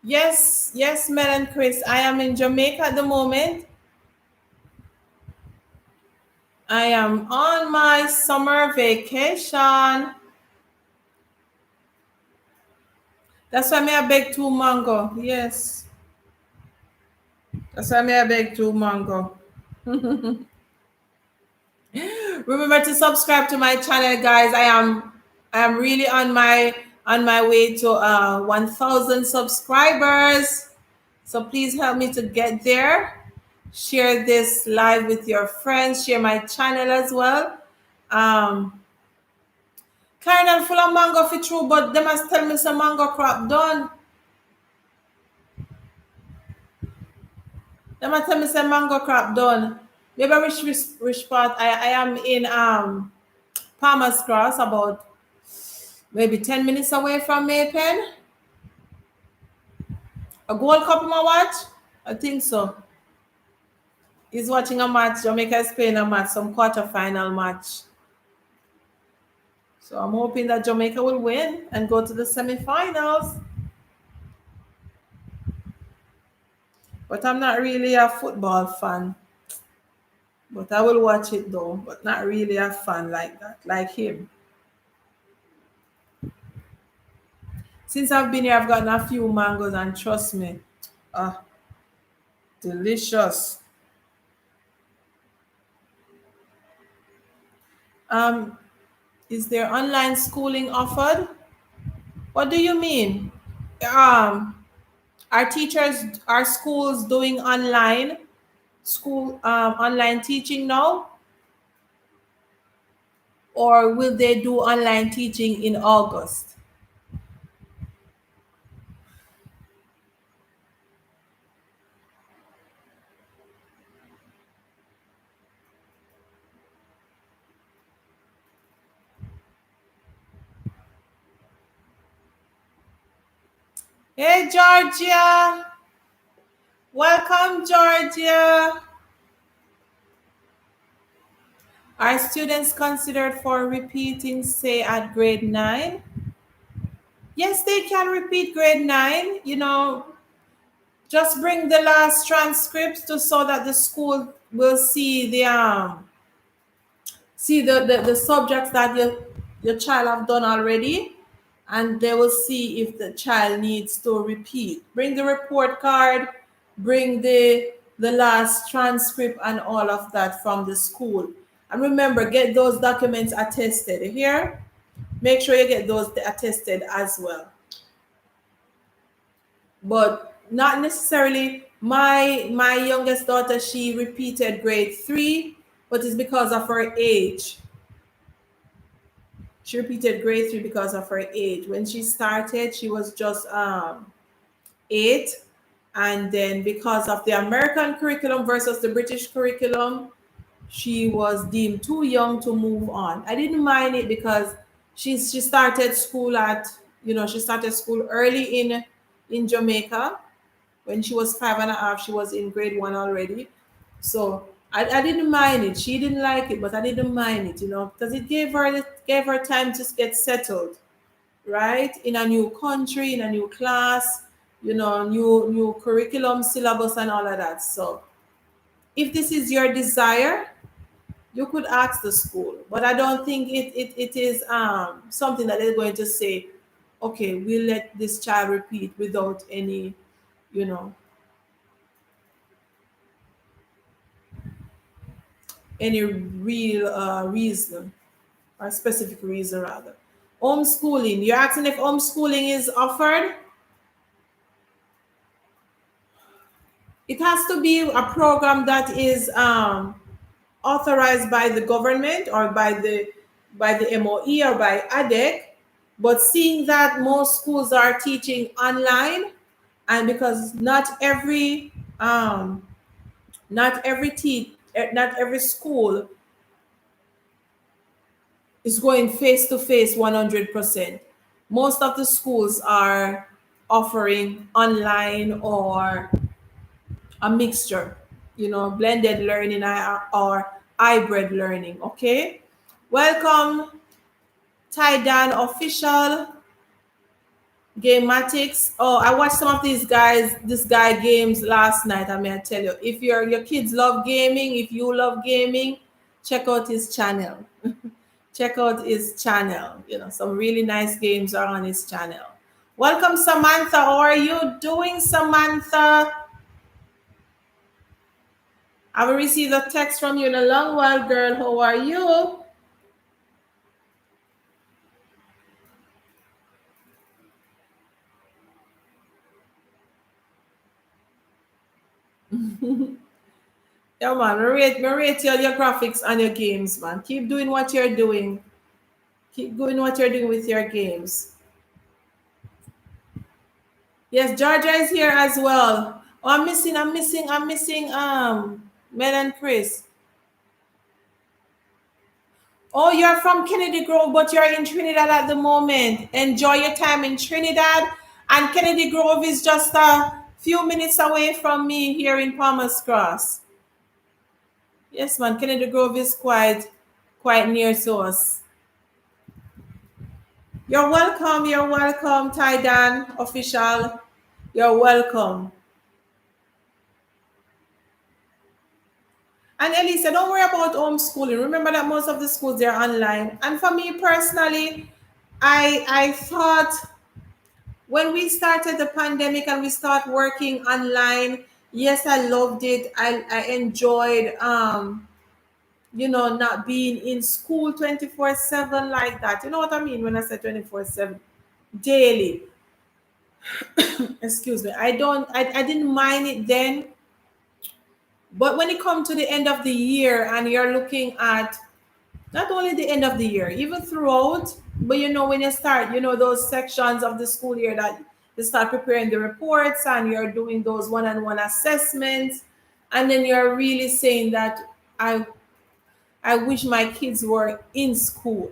Yes, yes, Mel and Chris. I am in Jamaica at the moment. I am on my summer vacation. That's why me I beg two mango. Yes. That's why me I beg two mango. Remember to subscribe to my channel, guys. I am really on my way to 1,000 subscribers. So please help me to get there. Share this live with your friends. Share my channel as well. Kind of full of mango for true, but they must tell me some mango crop done. They must tell me some mango crop done. Maybe which part I am in Palmer's Cross, about maybe 10 minutes away from Maypen. A Gold Cup in my watch? I think so. He's watching a match. Jamaica is playing a match, some quarterfinal match. So I'm hoping that Jamaica will win and go to the semifinals. But I'm not really a football fan. But I will watch it though. But not really a fan like that, like him. Since I've been here, I've gotten a few mangoes, and trust me, ah, delicious. Um, is there online schooling offered? What do you mean? Um, are teachers, are schools doing online teaching now, or will they do online teaching in August? Hey, Georgia. Welcome, Georgia. Are students considered for repeating, say, at grade 9? Yes, they can repeat grade 9. Just bring the last transcripts to so that the school will see the subjects that your child have done already, and they will see if the child needs to repeat. Bring the report card, bring the last transcript and all of that from the school. And remember, get those documents attested. Here, make sure you get those attested as well. But not necessarily. My youngest daughter, she repeated grade 3, but it's because of her age. She repeated grade 3 because of her age. When she started, she was just 8, and then because of the American curriculum versus the British curriculum, she was deemed too young to move on. I didn't mind it because she started school at, she started school early in Jamaica. When she was 5 and a half, she was in grade 1 already. So I didn't mind it. She didn't like it, but I didn't mind it, because it gave her time to get settled, right? In a new country, in a new class, new curriculum, syllabus, and all of that. So if this is your desire, you could ask the school, but I don't think it is something that they're going to say, okay, we'll let this child repeat without any, you know, any real reason, or specific reason rather. Homeschooling. You're asking if homeschooling is offered? It has to be a program that is authorized by the government or by the MOE or by ADEC. But seeing that most schools are teaching online, and because not every school is going face to face 100%. Most of the schools are offering online or a mixture, blended learning or hybrid learning. Okay, welcome, Tidan official. Gamatics. Oh, I watched some of this guy games last night. I mean, I tell you, if your kids love gaming, if you love gaming, check out his channel. Check out his channel. Some really nice games are on his channel. Welcome, Samantha. How are you doing, Samantha? I will receive a text from you in a long while, girl. How are you? Yeah, man. Me rate your graphics and your games, man. Keep doing what you're doing. Keep doing what you're doing with your games. Yes, Georgia is here as well. Oh, I'm missing Mel and Chris. Oh, you're from Kennedy Grove, but you're in Trinidad at the moment. Enjoy your time in Trinidad. And Kennedy Grove is just a few minutes away from me here in Palmer's Cross. Yes, man, Kennedy Grove is quite near to us. You're welcome, Tidan official. You're welcome. And Elisa, don't worry about homeschooling. Remember that most of the schools they're online. And for me personally, I thought when we started the pandemic and we start working online, yes, I loved it. I enjoyed not being in school 24/7 like that. You know what I mean when I say 24/7? Daily. Excuse me. I didn't mind it then. But when it comes to the end of the year and you're looking at not only the end of the year, even throughout, but when you start, those sections of the school year that you start preparing the reports and you're doing those one-on-one assessments, and then you're really saying that I I wish my kids were in school,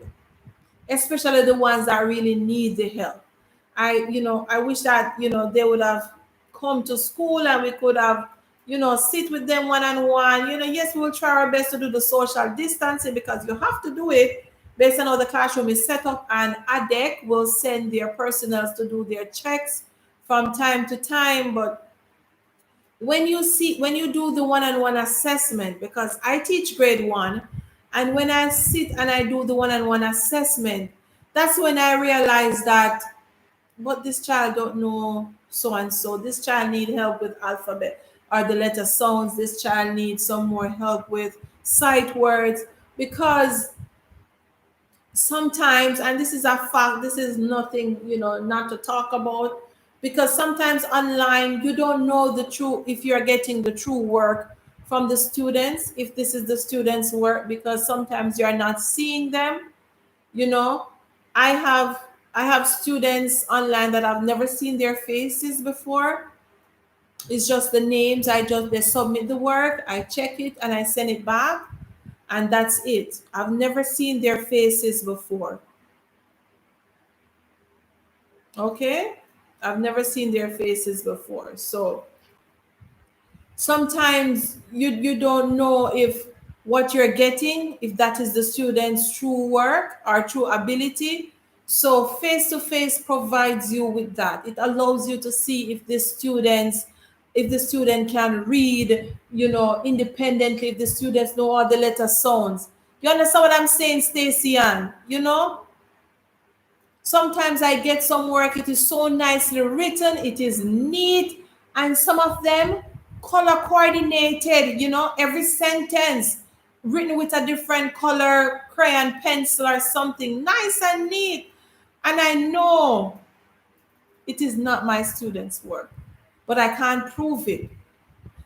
especially the ones that really need the help. I wish that, they would have come to school and we could have, sit with them one on one. Yes, we'll try our best to do the social distancing because you have to do it based on how the classroom is set up, and ADEC will send their personnel to do their checks from time to time. But when you do the one-on-one assessment, because I teach grade 1, and when I sit and I do the one-on-one assessment, that's when I realize that, but this child don't know so and so, this child need help with alphabet or the letter sounds, this child needs some more help with sight words, because sometimes, and this is a fact, this is nothing, not to talk about, because sometimes online you don't know the true, if you're getting the true work from the students, if this is the students work, because sometimes you're not seeing them. you know I have students online that I've never seen their faces before. It's just the names. They submit the work, I check it, and I send it back, and that's it. I've never seen their faces before. Okay, I've never seen their faces before. So sometimes you don't know if what you're getting, if that is the student's true work or true ability. So face to face provides you with that. It allows you to see if the student can read, independently, if the students know all the letter sounds. You understand what I'm saying, Stacy Ann? Sometimes I get some work, it is so nicely written, it is neat, and some of them color coordinated, every sentence written with a different color, crayon, pencil, or something nice and neat. And I know it is not my students' work, but I can't prove it.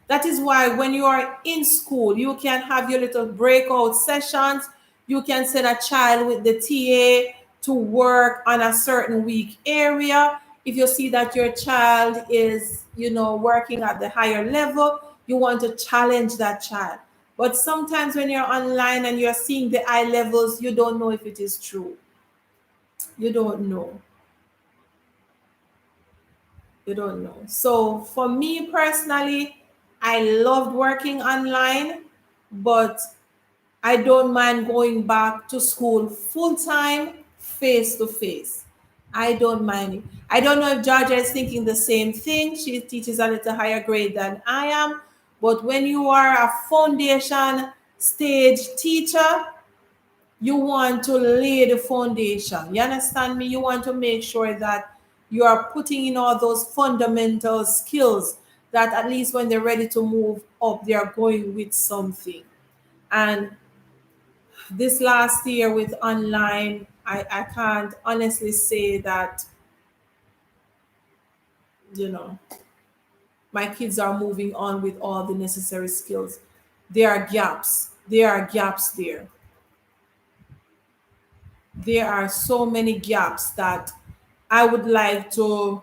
That is why when you are in school, you can have your little breakout sessions. You can send a child with the TA to work on a certain weak area. If you see that your child is, working at the higher level, you want to challenge that child. But sometimes when you're online and you're seeing the eye levels, you don't know if it is true. You don't know. You don't know. So for me personally, I loved working online, but I don't mind going back to school full time, face to face. I don't mind it. I don't know if Georgia is thinking the same thing. She teaches a little higher grade than I am. But when you are a foundation stage teacher, you want to lay the foundation. You understand me? You want to make sure that you are putting in all those fundamental skills that at least when they're ready to move up, they are going with something. And this last year with online, I can't honestly say that, you know, my kids are moving on with all the necessary skills. There are gaps. There are gaps there. There are so many gaps that I would like to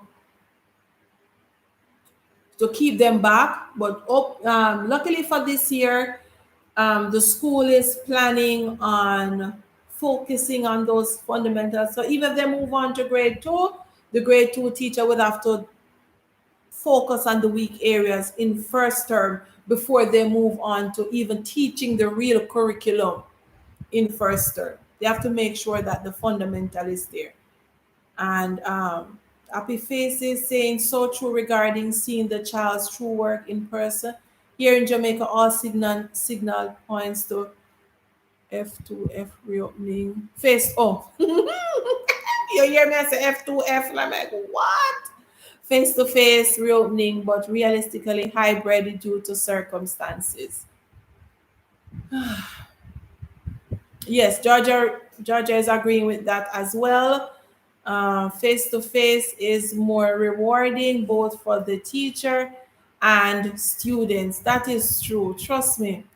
keep them back. But luckily for this year, the school is planning on focusing on those fundamentals. So even if they move on to grade two, the grade two teacher would have to focus on the weak areas in first term before they move on to even teaching the real curriculum in first term. They have to make sure that the fundamental is there. And Happy Faces saying so true regarding seeing the child's true work in person. Here in Jamaica, all signal points to F2F reopening. Face oh. You hear me? I say F2F. And I'm like, what? Face to face reopening, but realistically hybrid due to circumstances. Yes, Georgia is agreeing with that as well. Face to face is more rewarding both for the teacher and students. That is true. Trust me.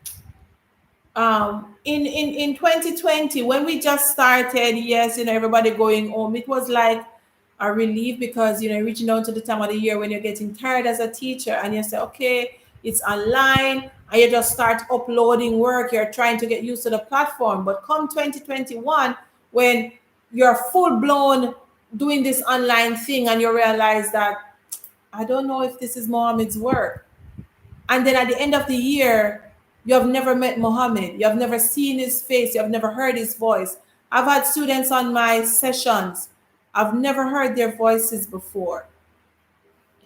In 2020, when we just started, yes, everybody going home, it was like a relief, because reaching down to the time of the year when you're getting tired as a teacher and you say, okay, it's online, and you just start uploading work, you're trying to get used to the platform. But come 2021, when you're full blown doing this online thing and you realize that I don't know if this is Mohammed's work, and then at the end of the year, you have never met Mohammed, you have never seen his face, you have never heard his voice. I've had students on my sessions, I've never heard their voices before.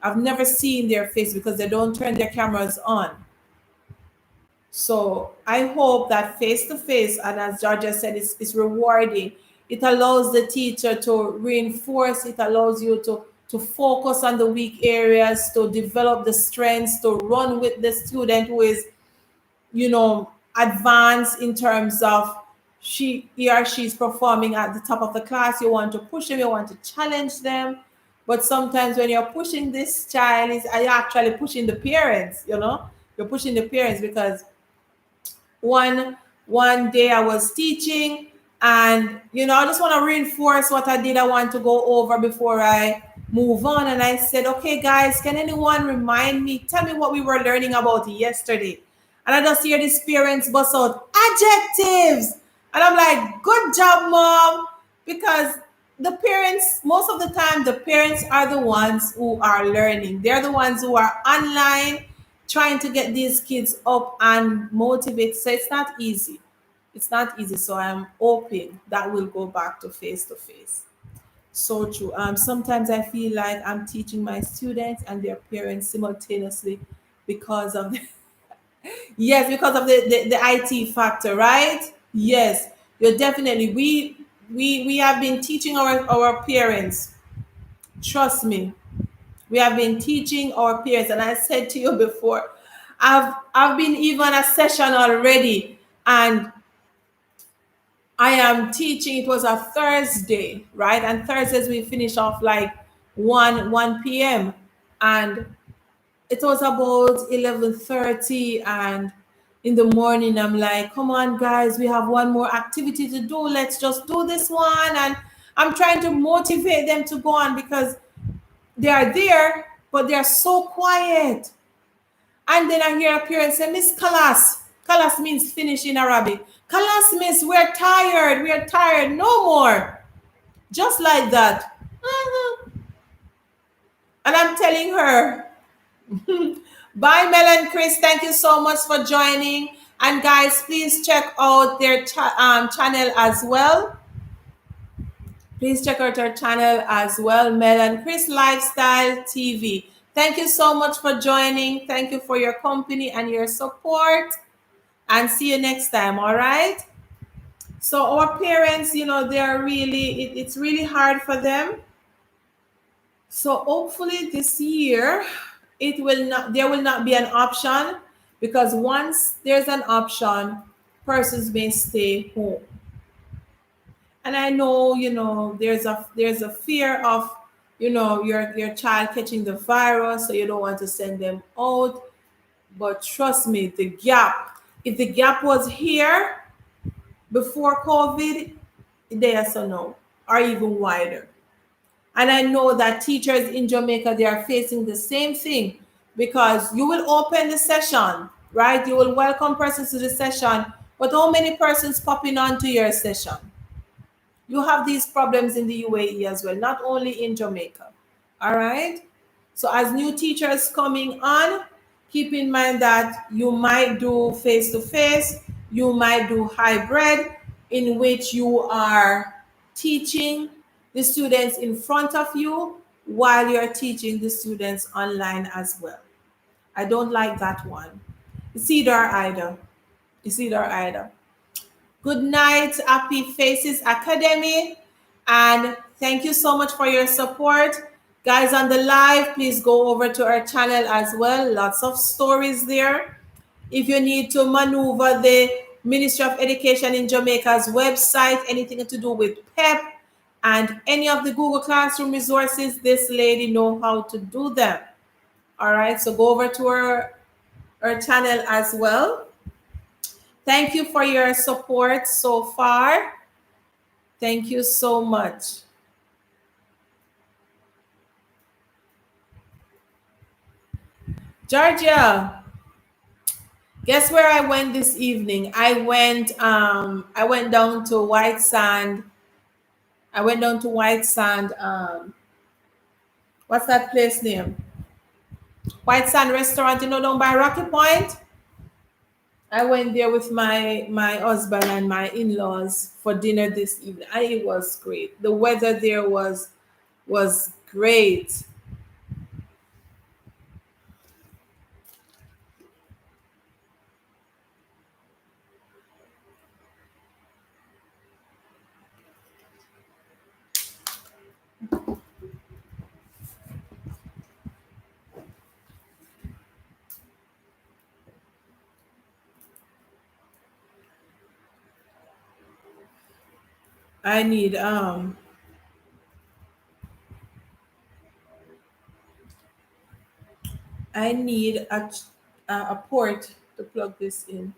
I've never seen their face because they don't turn their cameras on. So I hope that face to face, and as Georgia said, it's rewarding. It allows the teacher to reinforce, it allows you to focus on the weak areas, to develop the strengths, to run with the student who is, you know, advanced in terms of he or she's performing at the top of the class. You want to push them, you want to challenge them. But sometimes when you're pushing this child, is are you actually pushing the parents, you know? You're pushing the parents because one day I was teaching, and I just want to reinforce what I did. I want to go over before I move on. And I said, okay, guys, can anyone remind me, tell me what we were learning about yesterday? And I just hear these parents bust out adjectives. And I'm like, good job, mom. Because the parents, most of the time, the parents are the ones who are learning. They're the ones who are online trying to get these kids up and motivate. So it's not easy. It's not easy. So I'm hoping that we'll go back to face to face. So true. Sometimes I feel like I'm teaching my students and their parents simultaneously because of the, yes, because of the IT factor, right? Yes, you're definitely we have been teaching our parents. Trust me, we have been teaching our peers, and I said to you before, I've been even a session already, and I am teaching. It was a Thursday, right? And Thursdays we finish off like 1 p.m. and it was about 11:30, and in the morning I'm like, come on guys, we have one more activity to do. Let's just do this one. And I'm trying to motivate them to go on because they are there, but they are so quiet. And then I hear a parent say, Miss Kalas. Kalas means finish in Arabic. Kalas means we're tired. We are tired. No more. Just like that. Mhm. And I'm telling her, bye, Mel and Chris. Thank you so much for joining. And guys, please check out their channel as well. Please check out our channel as well, Mel and Chris Lifestyle TV. Thank you so much for joining. Thank you for your company and your support. And see you next time. All right. So our parents, they are really, it's really hard for them. So hopefully this year, there will not be an option, because once there's an option, persons may stay home. And I know, there's a fear of, your child catching the virus, so you don't want to send them out. But trust me, if the gap was here before COVID, they are so no, or even wider. And I know that teachers in Jamaica, they are facing the same thing, because you will open the session, right? You will welcome persons to the session, but how many persons popping onto your session? You have these problems in the UAE as well, not only in Jamaica. All right. So as new teachers coming on, keep in mind that you might do face to face, you might do hybrid, in which you are teaching the students in front of you while you're teaching the students online as well. I don't like that one. It's either or either. It's either or either. Good night, Happy Faces Academy. And thank you so much for your support. Guys on the live, please go over to our channel as well. Lots of stories there. If you need to maneuver the Ministry of Education in Jamaica's website, anything to do with PEP and any of the Google Classroom resources, this lady know how to do them. All right, so go over to our channel as well. Thank you for your support so far. Thank you so much. Georgia, guess where I went this evening? I went down to White Sand. I went down to White Sand. What's that place name? White Sand Restaurant, down by Rocky Point. I went there with my husband and my in-laws for dinner this evening. And it was great. The weather there was great. I need I need a port to plug this in.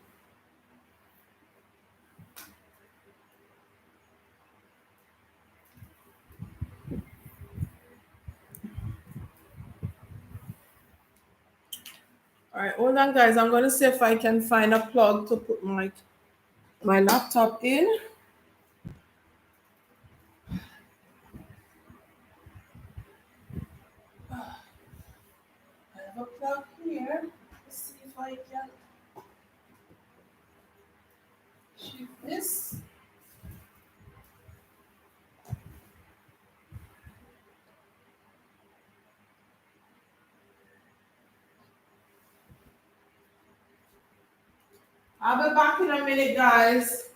All right, hold on, guys. I'm gonna see if I can find a plug to put my laptop in. I have a plug here. Let's see if I can shift this. I'll be back in a minute, guys.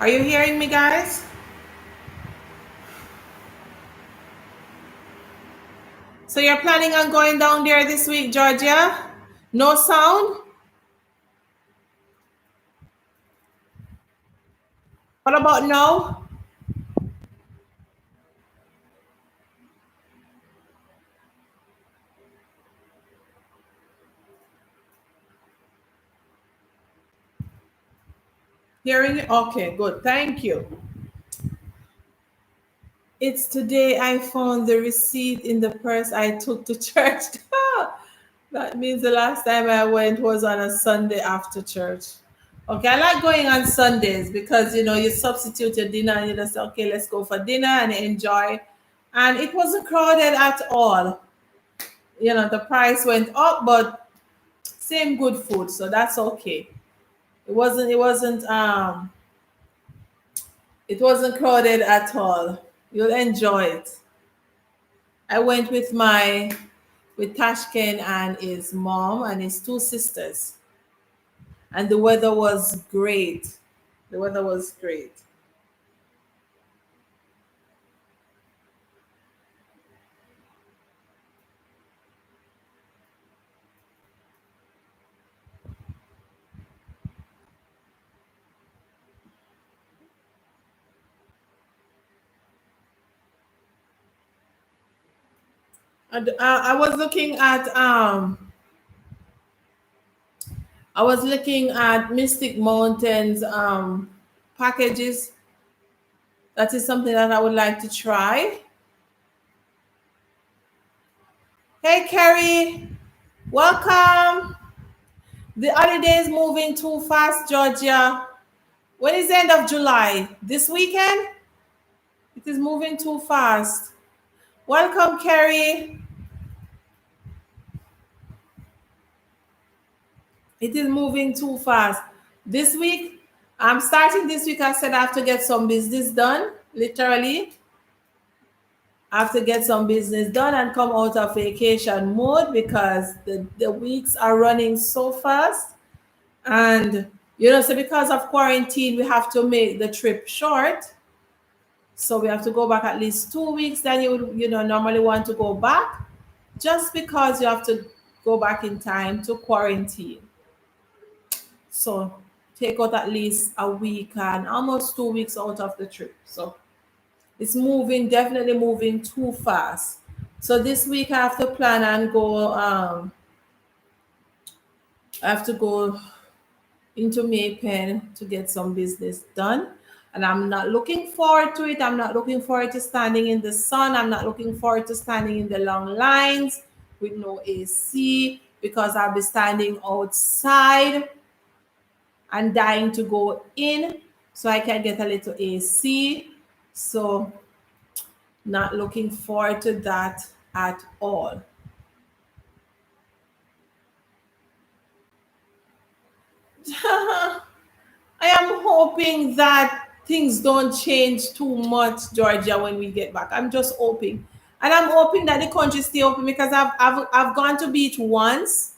Are you hearing me, guys? So you're planning on going down there this week, Georgia? No sound? What about now? Hearing it? Okay, good. Thank you. It's today I found the receipt in the purse I took to church. That means the last time I went was on a Sunday after church. Okay, I like going on Sundays because you substitute your dinner and you just say, okay, let's go for dinner and enjoy. And it wasn't crowded at all. The price went up, but same good food, so that's okay. It wasn't crowded at all. You'll enjoy it. I went with Tashken and his mom and his two sisters, and the weather was great. The weather was great. And I was looking at Mystic Mountains packages. That is something that I would like to try. Hey, Kerry, welcome. The holiday is moving too fast, Georgia. When is the end of July? This weekend? It is moving too fast. Welcome, Kerry. It is moving too fast. This week, I'm starting this week. I said I have to get some business done, literally. I have to get some business done and come out of vacation mode because the weeks are running so fast. And, so because of quarantine, we have to make the trip short. So we have to go back at least 2 weeks. Then you would, normally want to go back just because you have to go back in time to quarantine. So take out at least a week and almost 2 weeks out of the trip. So it's moving, definitely moving too fast. So this week I have to plan and go. I have to go into Maypen to get some business done. And I'm not looking forward to it. I'm not looking forward to standing in the sun. I'm not looking forward to standing in the long lines with no AC because I'll be standing outside and dying to go in so I can get a little AC. So, not looking forward to that at all. I am hoping that things don't change too much, Georgia, when we get back. I'm just hoping. And I'm hoping that the country stay open because I've gone to beach once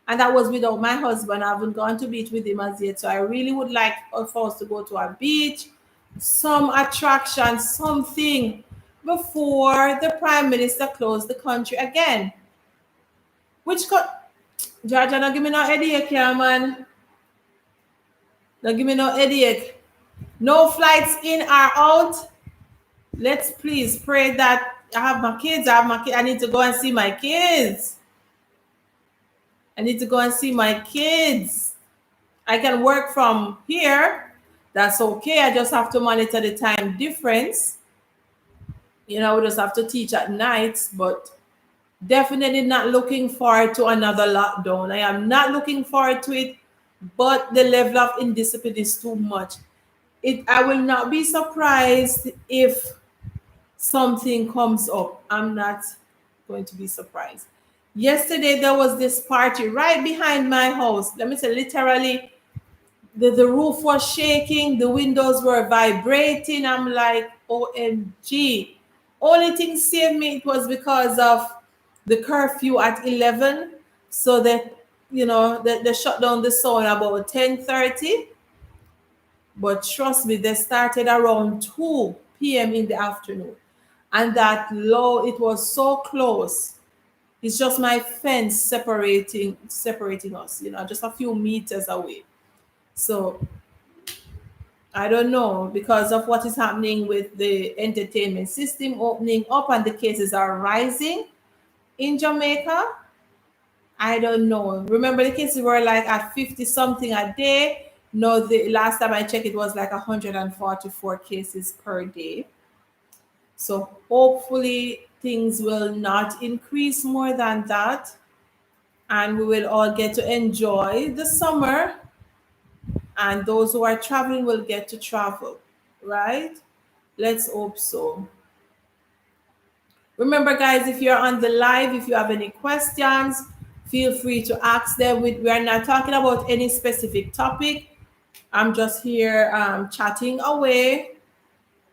and that was without my husband. I haven't gone to beach with him as yet. So I really would like for us to go to a beach, some attraction, something before the prime minister closed the country again. Which Georgia, now give me no headache here, man. Now give me no headache. No flights in or out. Let's please pray that I have my kids. I have my kids. I need to go and see my kids. I need to go and see my kids. I can work from here. That's okay. I just have to monitor the time difference. We just have to teach at nights, but definitely not looking forward to another lockdown. I am not looking forward to it, but the level of indiscipline is too much. I will not be surprised if something comes up. I'm not going to be surprised. Yesterday there was this party right behind my house. Let me say literally the roof was shaking, the windows were vibrating. I'm like, OMG. Only thing saved me it was because of the curfew at 11. So that they shut down the sound about 10:30. But trust me, they started around 2 p.m. in the afternoon. And that low, it was so close. It's just my fence separating us, just a few meters away. So I don't know, because of what is happening with the entertainment system opening up and the cases are rising in Jamaica. I don't know. Remember, the cases were like at 50 something a day. No, the last time I checked, it was like 144 cases per day. So hopefully things will not increase more than that, and we will all get to enjoy the summer, and those who are traveling will get to travel, right? Let's hope so. Remember, guys, if you're on the live, if you have any questions, feel free to ask them. We are not talking about any specific topic. I'm just here chatting away.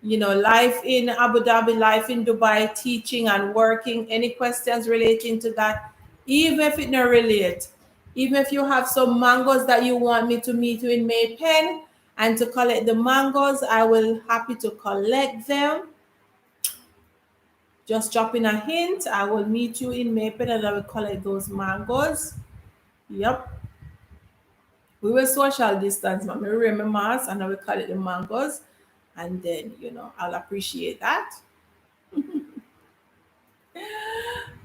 Life in Abu Dhabi, life in Dubai, teaching and working. Any questions relating to that, even if it not relate, even if you have some mangoes that you want me to meet you in Maypen and to collect the mangoes, I will happy to collect them. Just drop in a hint. I will meet you in Maypen and I will collect those mangoes. Yep. We will social distance, man. We wear my mask and I will collect the mangoes. And then, I'll appreciate that.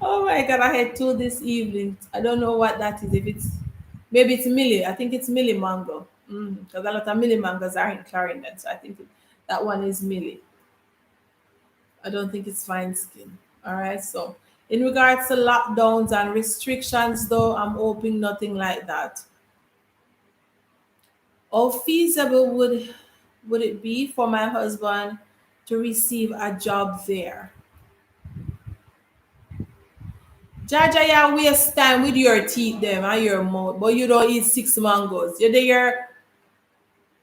Oh my God, I had two this evening. I don't know what that is. If it's maybe it's Millie. I think it's Millie mango. Because a lot of Millie mangoes are in Clarendon. So I think that one is Millie. I don't think it's fine skin. All right. So in regards to lockdowns and restrictions, though, I'm hoping nothing like that. How feasible would it be for my husband to receive a job there? Jaja, you waste time with your teeth them and your mouth, but you don't eat 6 mangoes. You're there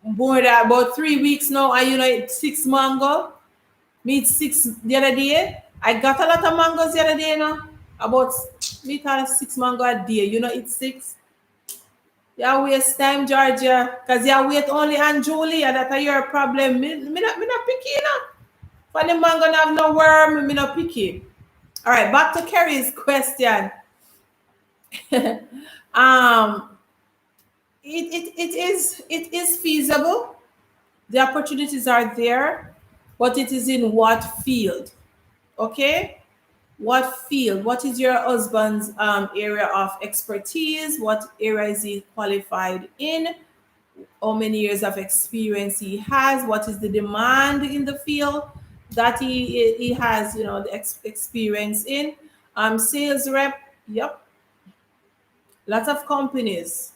more than about 3 weeks now and you don't eat 6 mango. Me eat six the other day. I got a lot of mangoes the other day, About me eat 6 mango a day. You know eat six. You waste time, Georgia. Cause you wait only on Julie and that's your problem. Me not picky, For the mango not have no worm, me not picky. All right, back to Kerry's question. um it is feasible. The opportunities are there, but it is in what field? Okay, what field? What is your husband's area of expertise? What area is he qualified in? How many years of experience he has? What is the demand in the field that he has? The experience in sales rep. Yep, lots of companies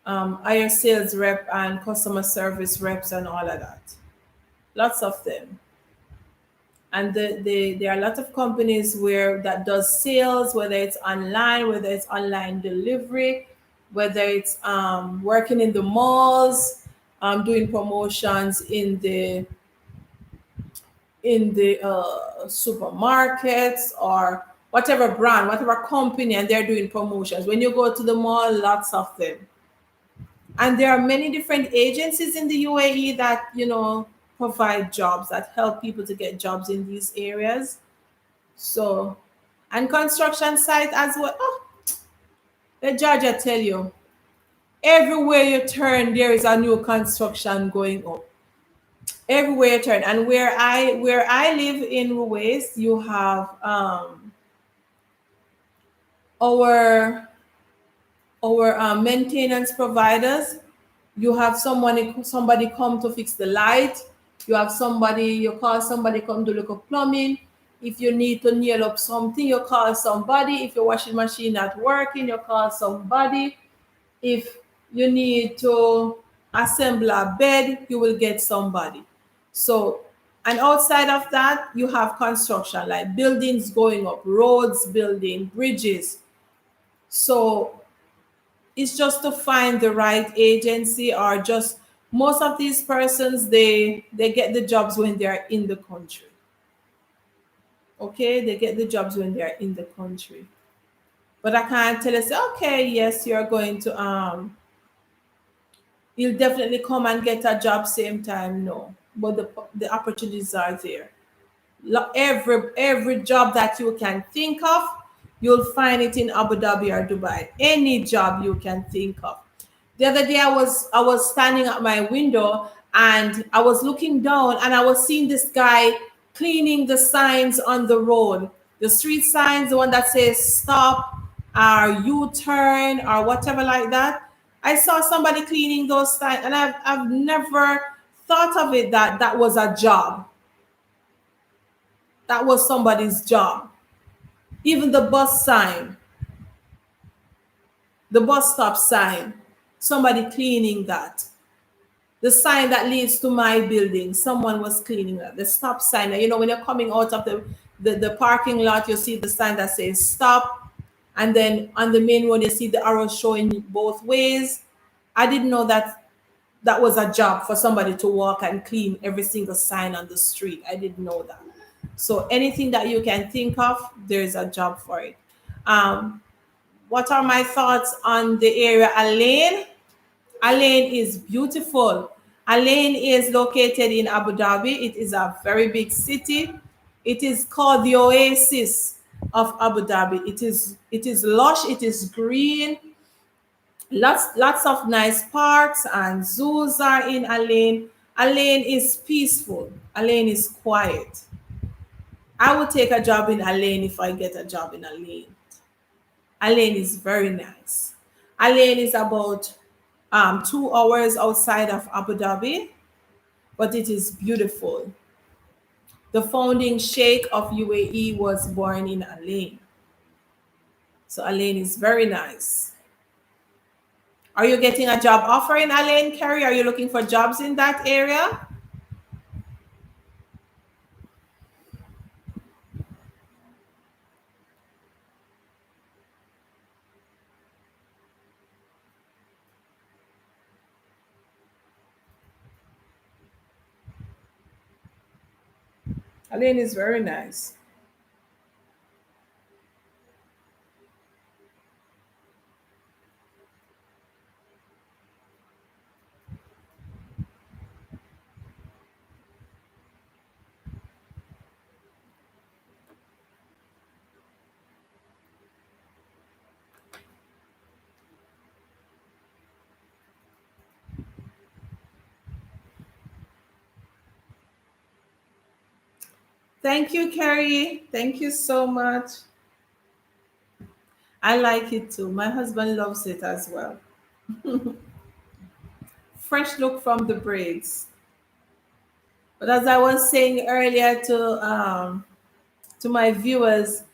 hire sales rep and customer service reps and all of that. Lots of them. And there are a lot of companies where that does sales, whether it's online, whether it's online delivery, whether it's working in the malls, doing promotions in the supermarkets or whatever brand, whatever company, and they're doing promotions. When you go to the mall, lots of them. And there are many different agencies in the UAE that, provide jobs, that help people to get jobs in these areas. So, and construction site as well. Oh, the judge I tell you, everywhere you turn, there is a new construction going up. Everywhere you turn. And where I live in Ruwais, you have our maintenance providers. You have somebody come to fix the light. You call somebody come to look at plumbing. If you need to nail up something, you call somebody. If your washing machine not working, you call somebody. If you need to assemble a bed, you will get somebody. So, and outside of that, you have construction like buildings going up, roads building, bridges. So it's just to find the right agency, or just most of these persons, they get the jobs when they're in the country. Okay, they get the jobs when they're in the country. But I can't tell you, say, okay, yes, you'll definitely come and get a job same time. No, but the opportunities are there. Every job that you can think of, you'll find it in Abu Dhabi or Dubai. Any job you can think of. The other day I was standing at my window and I was looking down and I was seeing this guy cleaning the signs on the road, the street signs, the one that says stop or U-turn or whatever like that. I saw somebody cleaning those signs and I've never thought of it that that was a job. That was somebody's job. Even the bus sign, the bus stop sign, somebody cleaning that. The sign that leads to my building, someone was cleaning that. The stop sign, you know, when you're coming out of the parking lot, you see the sign that says stop. And then on the main road, you see the arrow showing both ways. I didn't know that that was a job for somebody to walk and clean every single sign on the street. I didn't know that. So anything that you can think of, there's a job for it. Um, what are my thoughts on the area Alain? Alain is beautiful. Alain is located in Abu Dhabi. It is a very big city. It is called the Oasis of Abu Dhabi. It is lush, it is green. Lots of nice parks and zoos are in Alain. Alain is peaceful. Alain is quiet. I would take a job in Alain if I get a job in Alain. Alain is very nice. Alain is about 2 hours outside of Abu Dhabi, but it is beautiful. The founding sheikh of UAE was born in Alain. So Alain is very nice. Are you getting a job offer in Alain, Kerry? Are you looking for jobs in that area? Alain is very nice. Thank you, Kerry. Thank you so much. I like it too. My husband loves it as well. Fresh look from the braids. But as I was saying earlier to my viewers,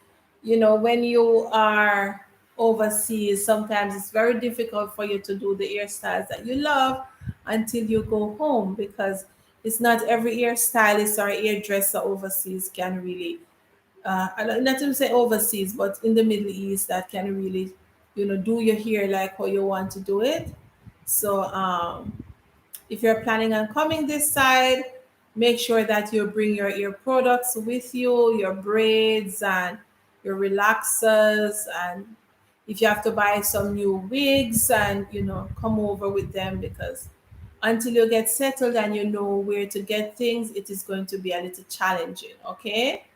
you know, when you are overseas, sometimes it's very difficult for you to do the hairstyles that you love until you go home because it's not every hairstylist or hairdresser overseas can really not to say overseas, but in the Middle East that can really, you know, do your hair like how you want to do it. So if you're planning on coming this side, make sure that you bring your ear products with you, your braids and your relaxers, and if you have to buy some new wigs and you know come over with them because until you get settled and you know where to get things, it is going to be a little challenging. Okay,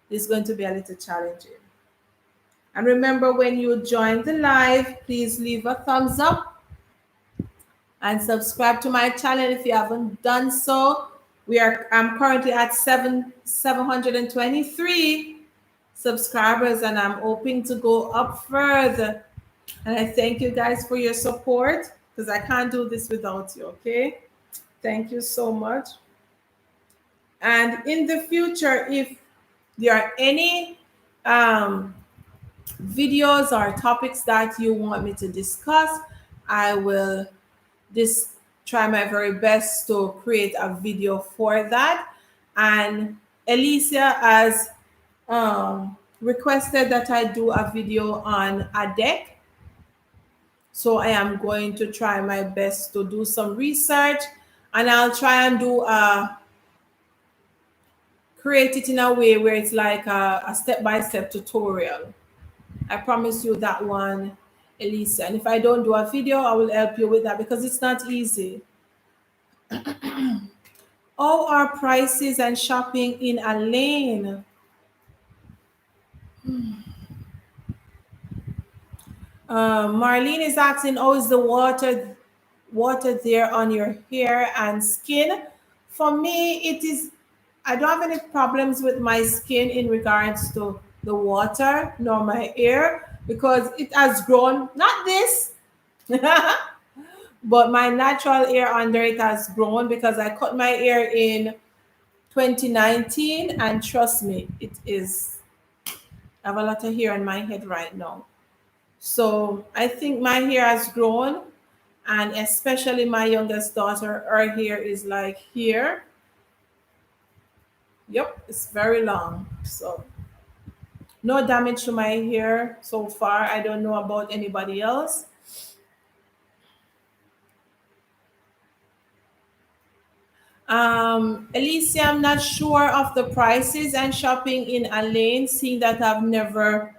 it's going to be a little challenging. And remember, when you join the live, please leave a thumbs up and subscribe to my channel if you haven't done so. I'm currently at 723 subscribers and I'm hoping to go up further. And I thank you guys for your support because I can't do this without you, okay? Thank you so much. And in the future, if there are any um, videos or topics that you want me to discuss, I will this try my very best to create a video for that. And Alicia has requested that I do a video on a deck. So I am going to try my best to do some research and I'll try and do create it in a way where it's like a step-by-step tutorial. I promise you that one Elisa. And if I don't do a video, I will help you with that because it's not easy. All our prices and shopping in a lane. Marlene is asking, "Oh, is the water there on your hair and skin?" For me, it is. I don't have any problems with my skin in regards to the water nor my hair because it has grown. Not this, but my natural hair under it has grown because I cut my hair in 2019, and trust me, it is. I have a lot of hair on my head right now. So I think my hair has grown, and especially my youngest daughter, her hair is like here. Yep, it's very long. So no damage to my hair so far. I don't know about anybody else. Alicia, I'm not sure of the prices and shopping in a lane, seeing that I've never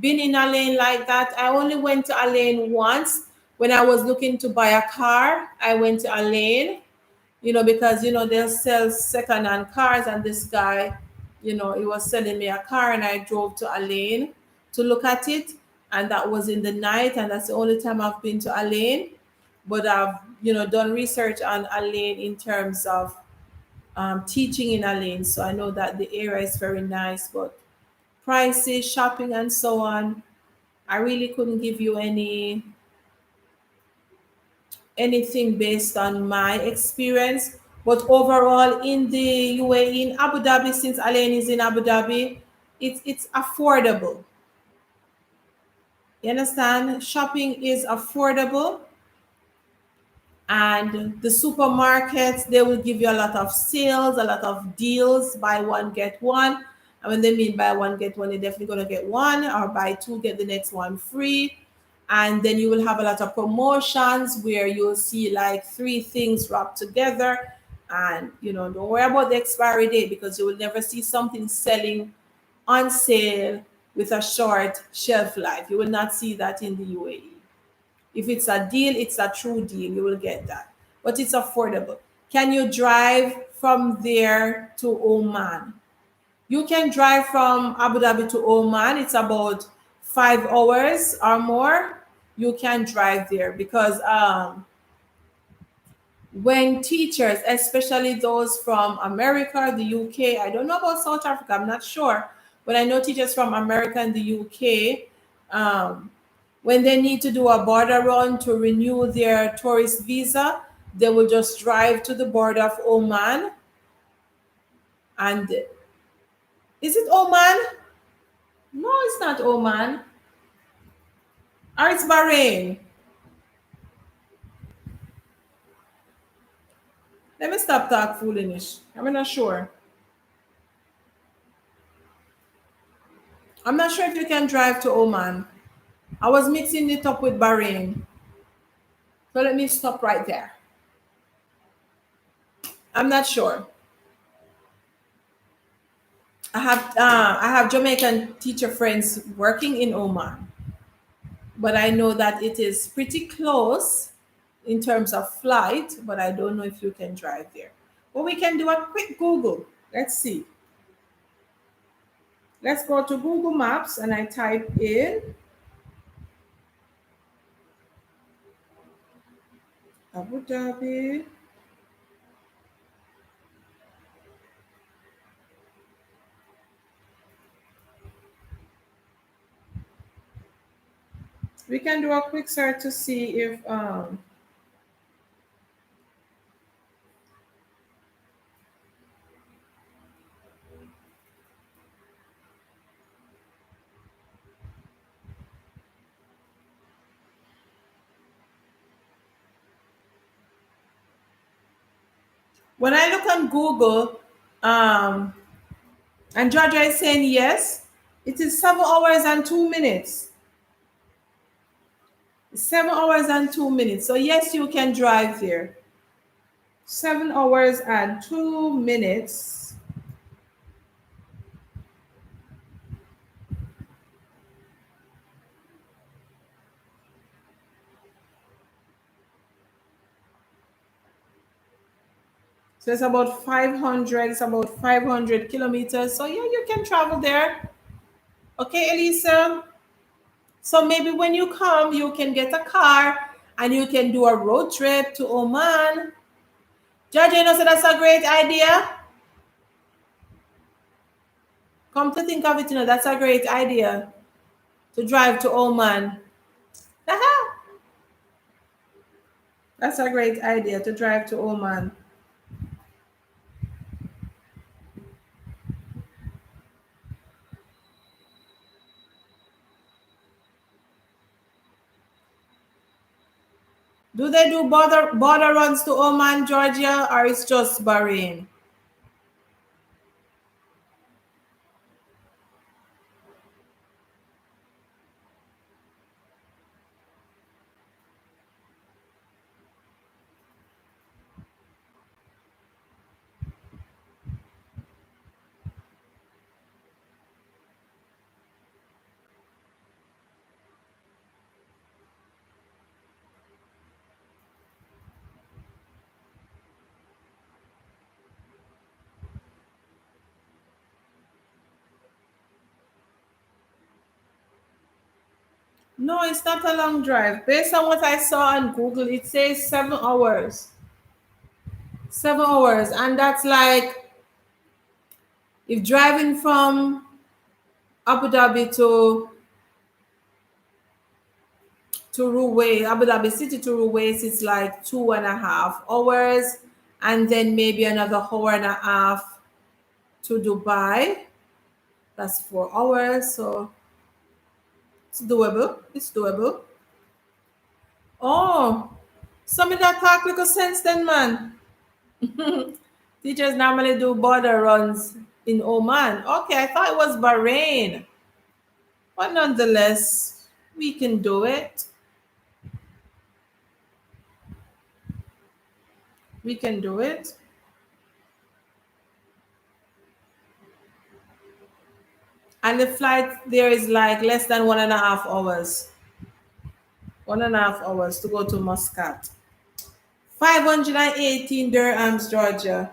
been in a lane like that. I only went to a lane once when I was looking to buy a car. I went to a lane, because they'll sell second-hand cars, and this guy, he was selling me a car, and I drove to a lane to look at it, and that was in the night, and that's the only time I've been to a lane. But I've done research on a lane in terms of teaching in a lane, so I know that the area is very nice. But prices, shopping, and so on, I really couldn't give you anything based on my experience. But overall, in the UAE, in Abu Dhabi, since Alain is in Abu Dhabi, it's affordable. You understand? Shopping is affordable, and the supermarkets, they will give you a lot of sales, a lot of deals, buy one get one. And when they mean buy one get one, they're definitely going to get one, or buy two get the next one free. And then you will have a lot of promotions where you'll see like three things wrapped together. And don't worry about the expiry date, because you will never see something selling on sale with a short shelf life. You will not see that in the UAE. If it's a deal, it's a true deal. You will get that. But it's affordable. Can you drive from there to Oman? You can drive from Abu Dhabi to Oman. It's about 5 hours or more. You can drive there because when teachers, especially those from America, the UK, I don't know about South Africa, I'm not sure, but I know teachers from America and the UK, when they need to do a border run to renew their tourist visa, they will just drive to the border of Oman. And is it Oman? No, it's not Oman. Or it's Bahrain. Let me stop talk foolish. I'm not sure. I'm not sure if you can drive to Oman. I was mixing it up with Bahrain. So let me stop right there. I'm not sure. I have Jamaican teacher friends working in Oman, but I know that it is pretty close in terms of flight, but I don't know if you can drive there. But we can do a quick Google. Let's see. Let's go to Google Maps and I type in Abu Dhabi. We can do a quick search to see if when I look on Google, um, and Georgia is saying yes, it is 7 hours and 2 minutes. 7 hours and 2 minutes. So yes, you can drive there. 7 hours and 2 minutes. So it's about 500, it's about 500 kilometers. So yeah, you can travel there. Okay, Elisa? So maybe when you come, you can get a car and you can do a road trip to Oman. Georgia, you know, so that's a great idea. Come to think of it, you know, that's a great idea to drive to Oman. Aha, that's a great idea to drive to Oman. Do they do border runs to Oman, Georgia, or it's just Bahrain? No, it's not a long drive. Based on what I saw on Google, it says 7 hours. 7 hours. And that's like if driving from Abu Dhabi to Ruwais, Abu Dhabi City to Ruwais, it's like 2.5 hours. And then maybe another hour and a half to Dubai. That's 4 hours. So it's doable. It's doable. Oh, some of that talk little sense then, man. Teachers normally do border runs in Oman. Okay, I thought it was Bahrain. But nonetheless, we can do it. We can do it. And the flight there is like less than 1.5 hours. 1.5 hours to go to Muscat. 518 dirhams, Georgia.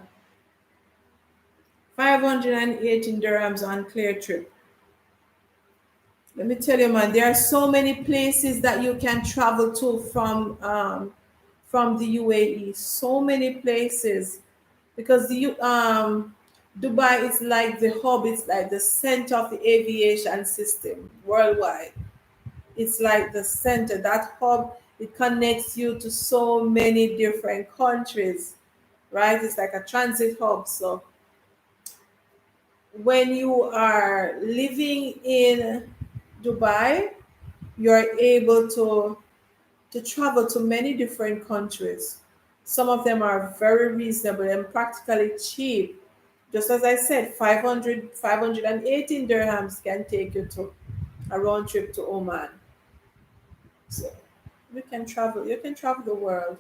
518 dirhams on clear trip. Let me tell you, man, there are so many places that you can travel to from the UAE. So many places because Dubai is like the hub. It's like the center of the aviation system worldwide. It's like the center. That hub, it connects you to so many different countries, right? It's like a transit hub. So when you are living in Dubai, you're able to travel to many different countries. Some of them are very reasonable and practically cheap. Just as I said, 518 dirhams can take you to a round trip to Oman. So you can travel the world.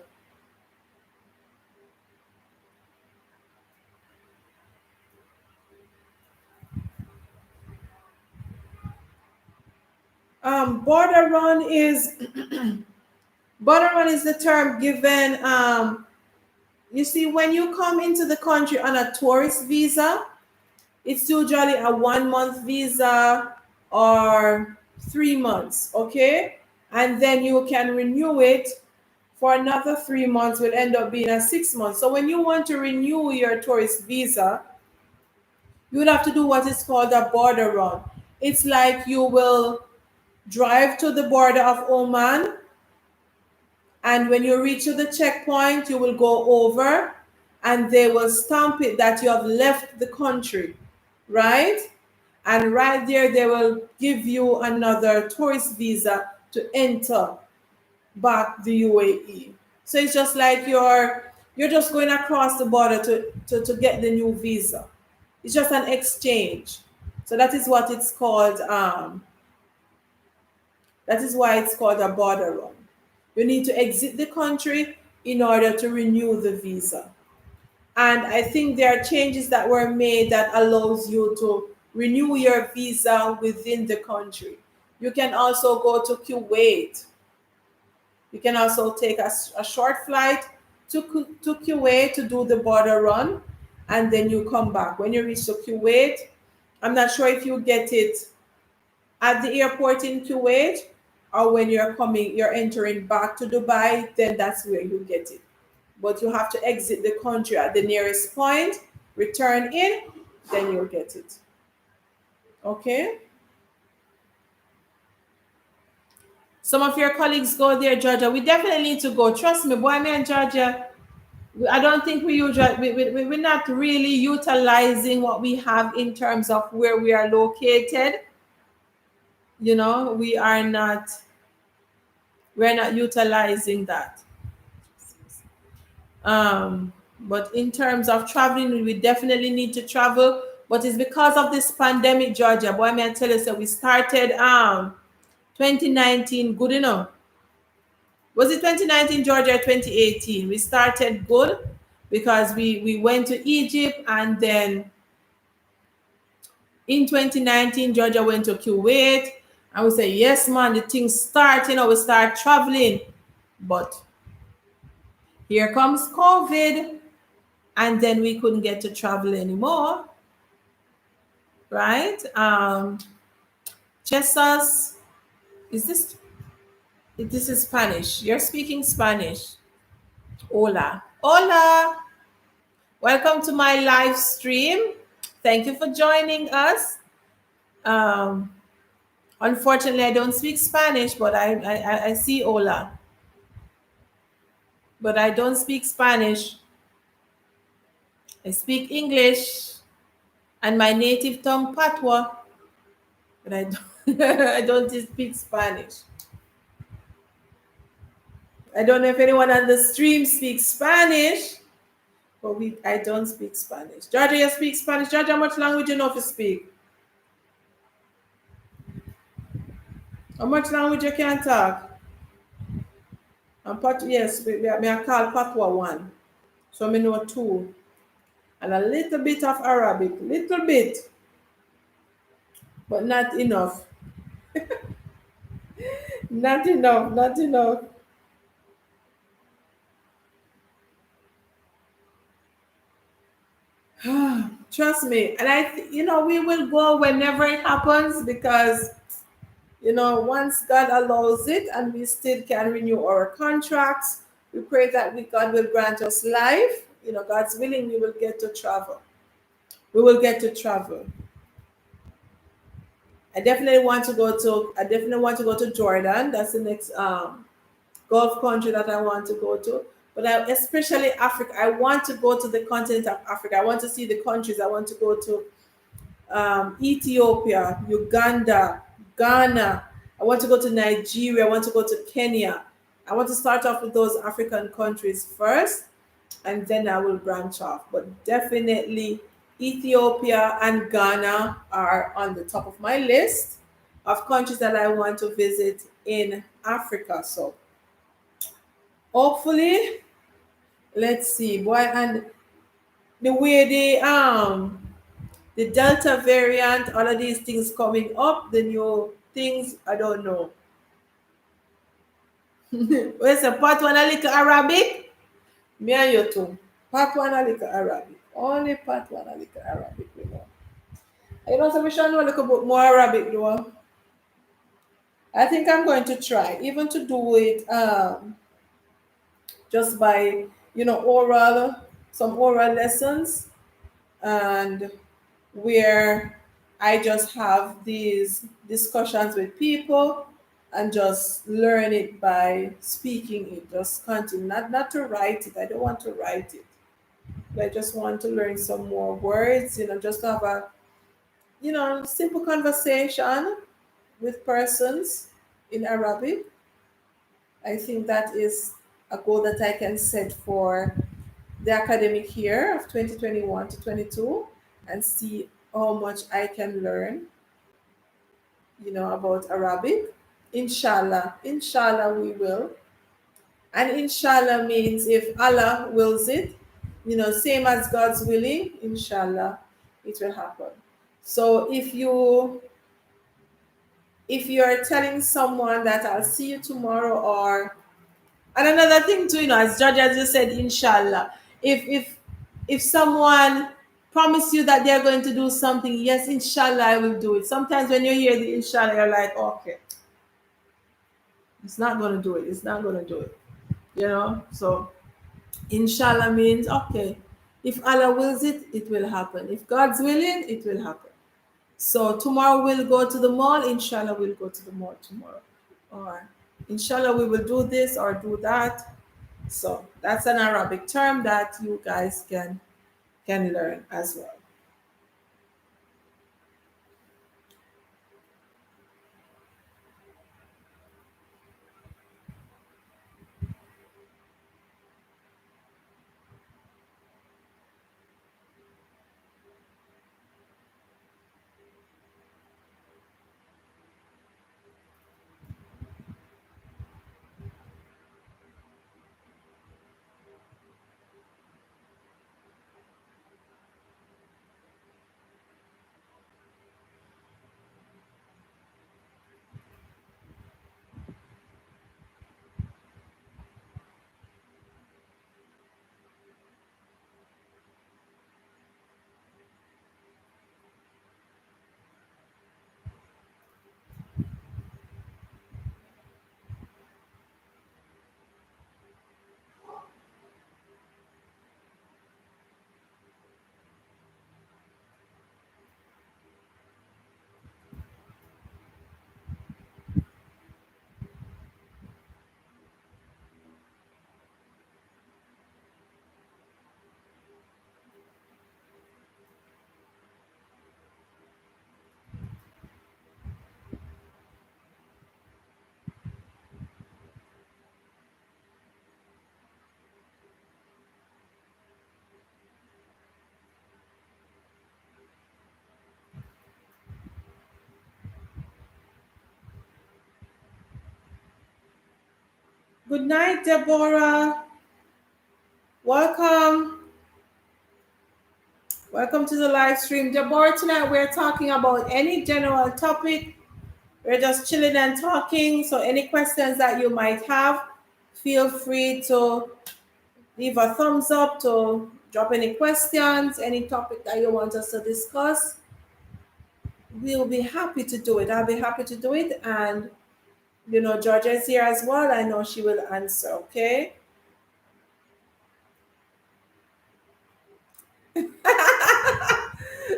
Border run is border run is the term given. You see, when you come into the country on a tourist visa, it's usually a 1 month visa or 3 months, okay? And then you can renew it for another 3 months, will end up being a 6 months. So when you want to renew your tourist visa, you would have to do what is called a border run. It's like you will drive to the border of Oman, and when you reach to the checkpoint, you will go over and they will stamp it that you have left the country, right? And right there, they will give you another tourist visa to enter back the UAE. So it's just like you're just going across the border to get the new visa. It's just an exchange. So that is what it's called. That is why it's called a border run. You need to exit the country in order to renew the visa. And I think there are changes that were made that allows you to renew your visa within the country. You can also go to Kuwait. You can also take a short flight to Kuwait to do the border run, and then you come back. When you reach to Kuwait, I'm not sure if you get it at the airport in Kuwait, or when you're entering back to Dubai, then that's where you get it. But you have to exit the country at the nearest point, return in, then you'll get it. Okay? Some of your colleagues go there, Georgia. We definitely need to go. Trust me, boy, me and Georgia, I don't think we're not really utilizing what we have in terms of where we are located. We are not, we're not utilizing that. But in terms of traveling, we definitely need to travel. But it's because of this pandemic, Georgia. Boy, may I tell you, so we started 2019 good enough. Was it 2019, Georgia, or 2018? We started good because we went to Egypt, and then in 2019, Georgia went to Kuwait, and we say, yes, man, the things start, we start traveling. But here comes COVID, and then we couldn't get to travel anymore, right? Jesus, is this is Spanish. You're speaking Spanish. Hola. Hola. Welcome to my live stream. Thank you for joining us. Um, Unfortunately, I don't speak Spanish, but I see hola. But I don't speak Spanish. I speak English and my native tongue Patois, but I don't, I don't speak Spanish. I don't know if anyone on the stream speaks Spanish, but I don't speak Spanish. Georgia, you speak Spanish. Georgia, how much language you know to speak? How much language you can talk? And yes, me I call Patois one. So I know two. And a little bit of Arabic. Little bit, but not enough. Not enough, not enough. Trust me. And we will go whenever it happens, because once God allows it and we still can renew our contracts, we pray that God will grant us life. God's willing, we will get to travel. We will get to travel. I definitely want to go to Jordan. That's the next Gulf country that I want to go to. But especially Africa. I want to go to the continent of Africa. I want to see the countries. I want to go to Ethiopia, Uganda, Ghana. I want to go to Nigeria. I want to go to Kenya. I want to start off with those African countries first, and then I will branch off. But definitely, Ethiopia and Ghana are on the top of my list of countries that I want to visit in Africa. So hopefully, let's see, boy, and the way the Delta variant, all of these things coming up, the new things, I don't know. Where's the part one a little Arabic? Me and you too. Part one a little Arabic. Only part one a little Arabic, you know. So we should know a little bit more Arabic though. I think I'm going to try, even to do it just by, some oral lessons, and where I just have these discussions with people and just learn it by speaking it, just continue, not to write it. I don't want to write it. But I just want to learn some more words, just to have a, simple conversation with persons in Arabic. I think that is a goal that I can set for the academic year of 2021 to 22, and see how much I can learn, about Arabic. Inshallah, inshallah we will. And inshallah means if Allah wills it, same as God's willing, inshallah, it will happen. So if you're telling someone that I'll see you tomorrow, or And another thing too, as Georgia just said, inshallah. If someone promise you that they're going to do something, yes, inshallah, I will do it. Sometimes when you hear the inshallah, you're like, okay, it's not going to do it. It's not going to do it. So inshallah means okay. If Allah wills it, it will happen. If God's willing, it will happen. So tomorrow we'll go to the mall. Inshallah, we'll go to the mall tomorrow. Or inshallah, we will do this or do that. So that's an Arabic term that you guys can learn as well. Good night, Deborah. Welcome. Welcome to the live stream. Deborah, tonight we're talking about any general topic. We're just chilling and talking. So any questions that you might have, feel free to leave a thumbs up, to drop any questions, any topic that you want us to discuss. We'll be happy to do it. I'll be happy to do it. And Georgia is here as well. I know she will answer, okay?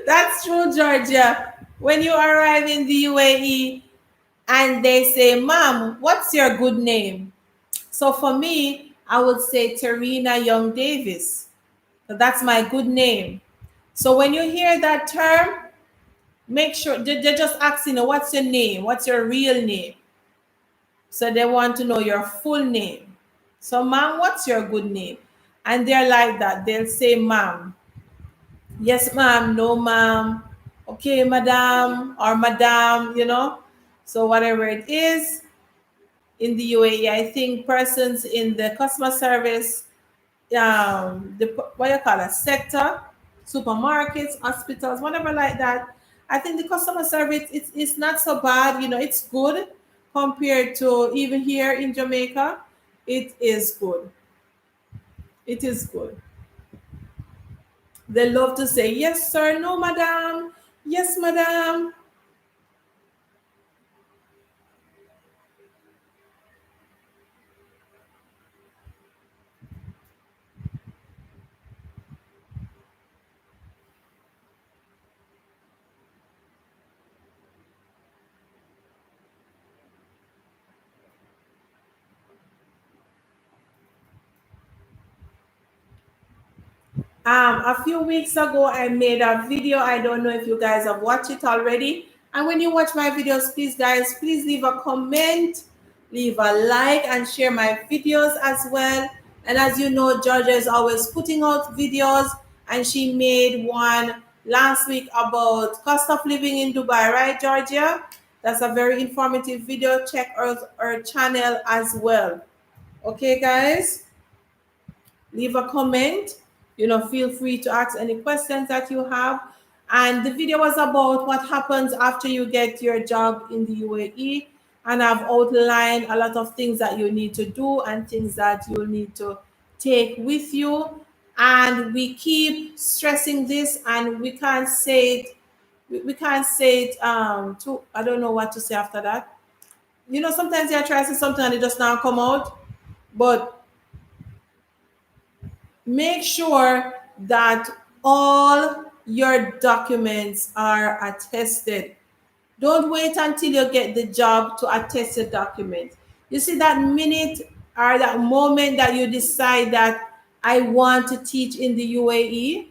That's true, Georgia. When you arrive in the UAE and they say, Mom, what's your good name? So for me, I would say Terina Young Davis. So that's my good name. So when you hear that term, make sure they're just asking, what's your name? What's your real name? So they want to know your full name. So, Mom, what's your good name? And they're like that. They'll say, Mom. Yes, ma'am. No, ma'am. Okay, madam or madam. So whatever it is in the UAE, I think persons in the customer service, the what you call it, sector, supermarkets, hospitals, whatever like that. I think the customer service it's not so bad. It's good compared to even here in Jamaica. It is good. It is good. They love to say yes, sir, no, madam, yes, madam. A few weeks ago, I made a video. I don't know if you guys have watched it already. And when you watch my videos, please, guys, please leave a comment, leave a like, and share my videos as well. And as you know, Georgia is always putting out videos, and she made one last week about cost of living in Dubai, right, Georgia? That's a very informative video. Check her channel as well. Okay, guys? Leave a comment. Feel free to ask any questions that you have. And the video was about what happens after you get your job in the UAE. and I've outlined a lot of things that you need to do and things that you'll need to take with you. And we keep stressing this, and we can't say it. We can't say it. To I don't know what to say after that. You know, sometimes you try to say something and it just not come out. But make sure that all your documents are attested. Don't wait until you get the job to attest your document. You see, that minute or that moment that you decide that I want to teach in the UAE,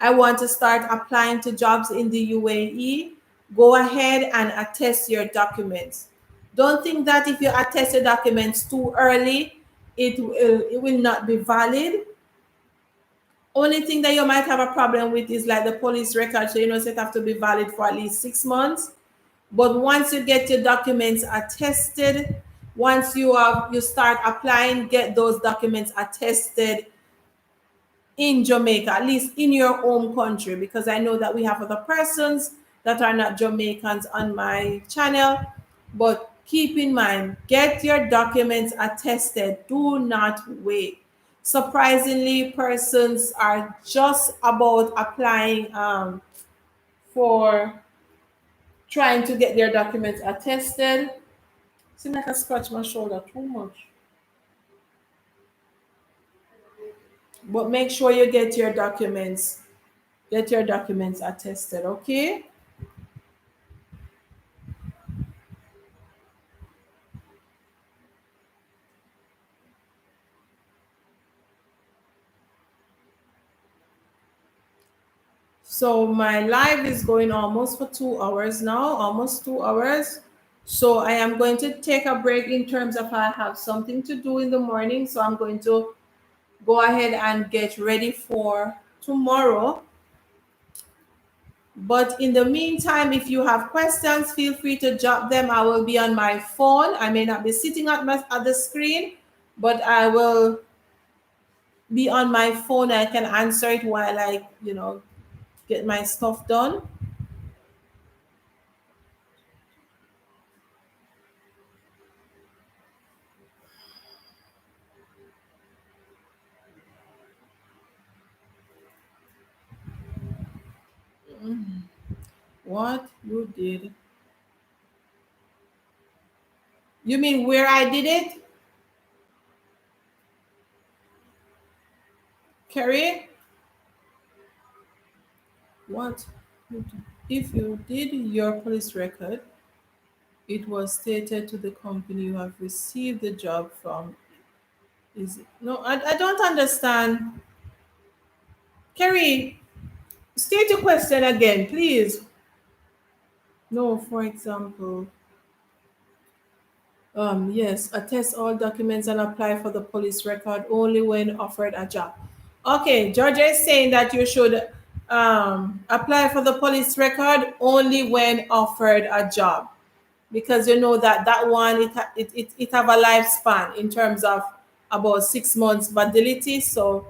I want to start applying to jobs in the UAE, go ahead and attest your documents. Don't think that if you attest your documents too early, it will not be valid. Only thing that you might have a problem with is like the police record. So, so it have to be valid for at least 6 months. But once you get your documents attested, once you start applying, get those documents attested in Jamaica, at least in your home country, because I know that we have other persons that are not Jamaicans on my channel. But keep in mind, get your documents attested. Do not wait. Surprisingly, persons are just about applying for trying to get their documents attested. Seems like I scratch my shoulder too much. But make sure you get your documents attested, okay? So my live is going almost for 2 hours now, almost 2 hours. So I am going to take a break in terms of I have something to do in the morning. So I'm going to go ahead and get ready for tomorrow. But in the meantime, if you have questions, feel free to drop them. I will be on my phone. I may not be sitting at the screen, but I will be on my phone. I can answer it while I get my stuff done. What you did? You mean where I did it, Carrie? What? If you did your police record, it was stated to the company you have received the job from. Is it? No, I don't understand. Carrie, state your question again, please. No, for example, yes, attest all documents and apply for the police record only when offered a job. Okay, Georgia is saying that you should apply for the police record only when offered a job, because you know that that one it have a lifespan in terms of about 6 months validity. So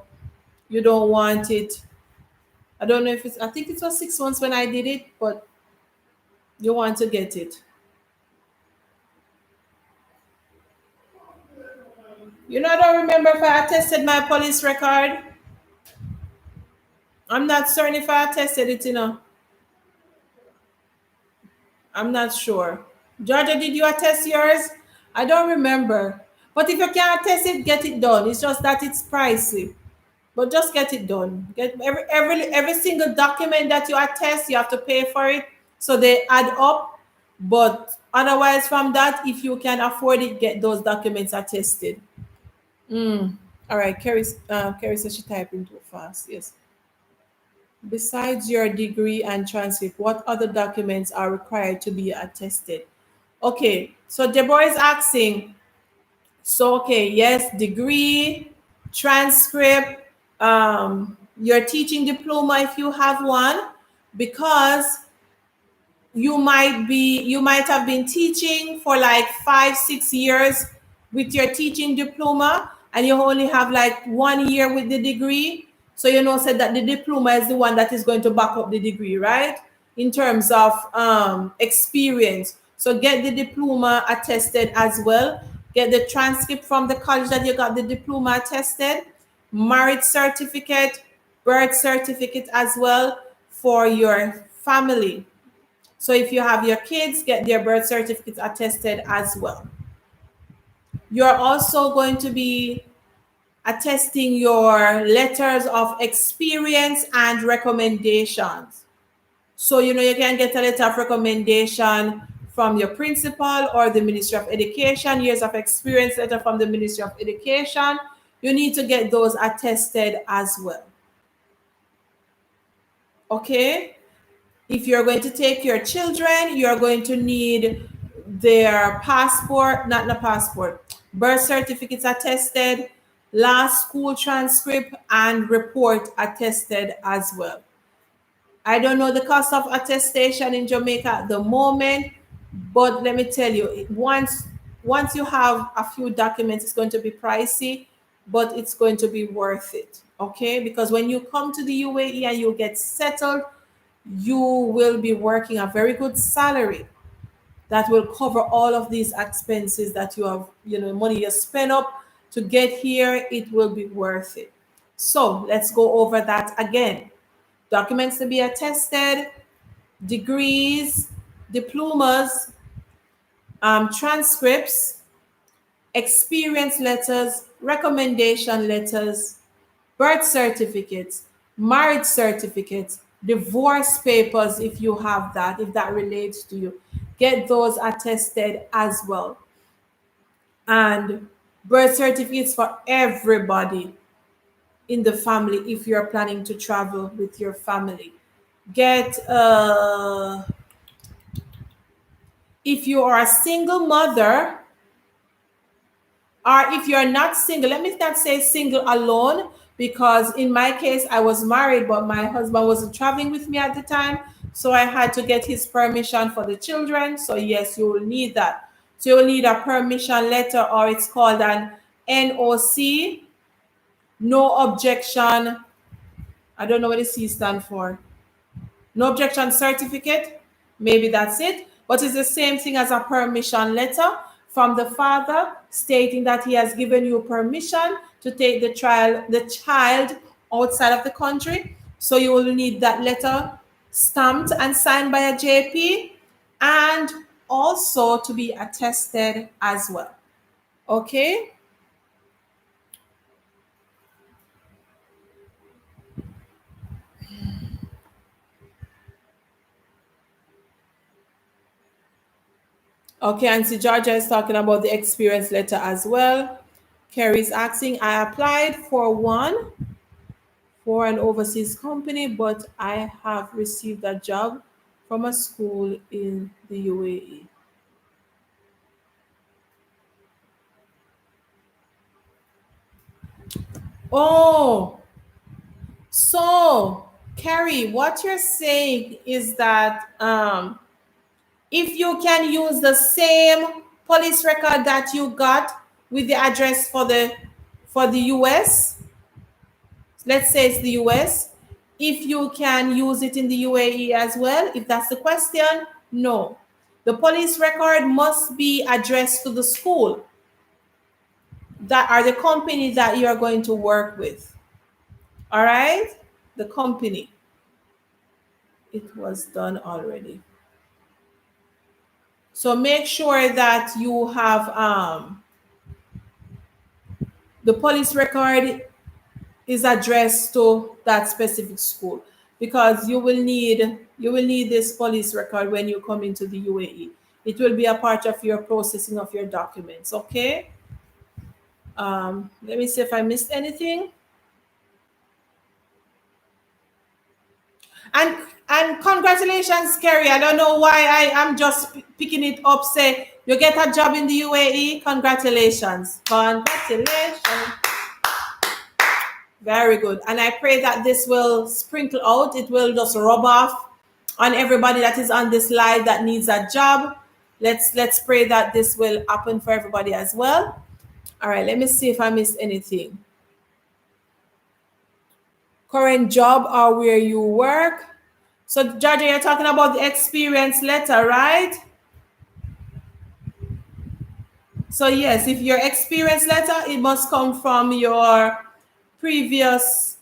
you don't want it. I don't know if it's. I think it was 6 months when I did it, but you want to get it. I don't remember if I attested my police record. I'm not certain if I attested it. I'm not sure. Georgia, did you attest yours? I don't remember. But if you can't attest it, get it done. It's just that it's pricey. But just get it done. Get every single document that you attest, you have to pay for it. So they add up. But otherwise, from that, if you can afford it, get those documents attested. All right, Carrie says she typing too fast. Yes. Besides your degree and transcript, what other documents are required to be attested? Okay, so Deborah is asking, so okay, yes, degree, transcript, your teaching diploma if you have one, because you might have been teaching for like 5 6 years with your teaching diploma, and you only have like 1 year with the degree. So said that the diploma is the one that is going to back up the degree, right? In terms of experience. So get the diploma attested as well. Get the transcript from the college that you got the diploma attested, marriage certificate, birth certificate as well for your family. So if you have your kids, get their birth certificates attested as well. You're also going to be attesting your letters of experience and recommendations. So, you know, you can get a letter of recommendation from your principal or the Ministry of Education, years of experience letter from the Ministry of Education. You need to get those attested as well. Okay? If you're going to take your children, you're going to need their passport, not the passport, birth certificates attested, last school transcript, and report attested as well. I don't know the cost of attestation in Jamaica at the moment, but let me tell you, once you have a few documents, it's going to be pricey, but it's going to be worth it. Okay, because when you come to the UAE and you get settled, you will be working a very good salary that will cover all of these expenses that you have, you know, money you spend up to get here. It will be worth it. So let's go over that again. Documents to be attested, degrees, diplomas, transcripts, experience letters, recommendation letters, birth certificates, marriage certificates, divorce papers if you have that, if that relates to you. Get those attested as well. And birth certificates for everybody in the family if you're planning to travel with your family. Get if you are a single mother, or if you're not single, let me not say single alone, because in my case, I was married, but my husband wasn't traveling with me at the time. So I had to get his permission for the children. So, yes, you will need that. So, you will need a permission letter, or it's called an NOC, no objection. I don't know what the C stand for. No objection certificate, maybe that's it, but it's the same thing as a permission letter from the father stating that he has given you permission to take the child outside of the country. So you will need that letter stamped and signed by a JP, and also to be attested as well. Okay. Okay, and see, Georgia is talking about the experience letter as well. Kerry's asking, I applied for an overseas company, but I have received a job from a school in the UAE. Oh, so Kerry, what you're saying is that if you can use the same police record that you got with the address for the US, let's say it's the US, if you can use it in the UAE as well, if that's the question, no. The police record must be addressed to the school that are the company that you are going to work with. All right? The company. It was done already. So make sure that you have the police record is addressed to that specific school, because you will need this police record when you come into the UAE. It will be a part of your processing of your documents. Okay. Let me see if I missed anything. And congratulations, Kerry. I don't know why I am just picking it up. Say you get a job in the UAE. Congratulations. Congratulations. Very good. And I pray that this will sprinkle out. It will just rub off on everybody that is on this live that needs a job. Let's pray that this will happen for everybody as well. All right, let me see if I missed anything. Current job or where you work. So, Georgia, you're talking about the experience letter, right? So yes, if your experience letter, it must come from your previous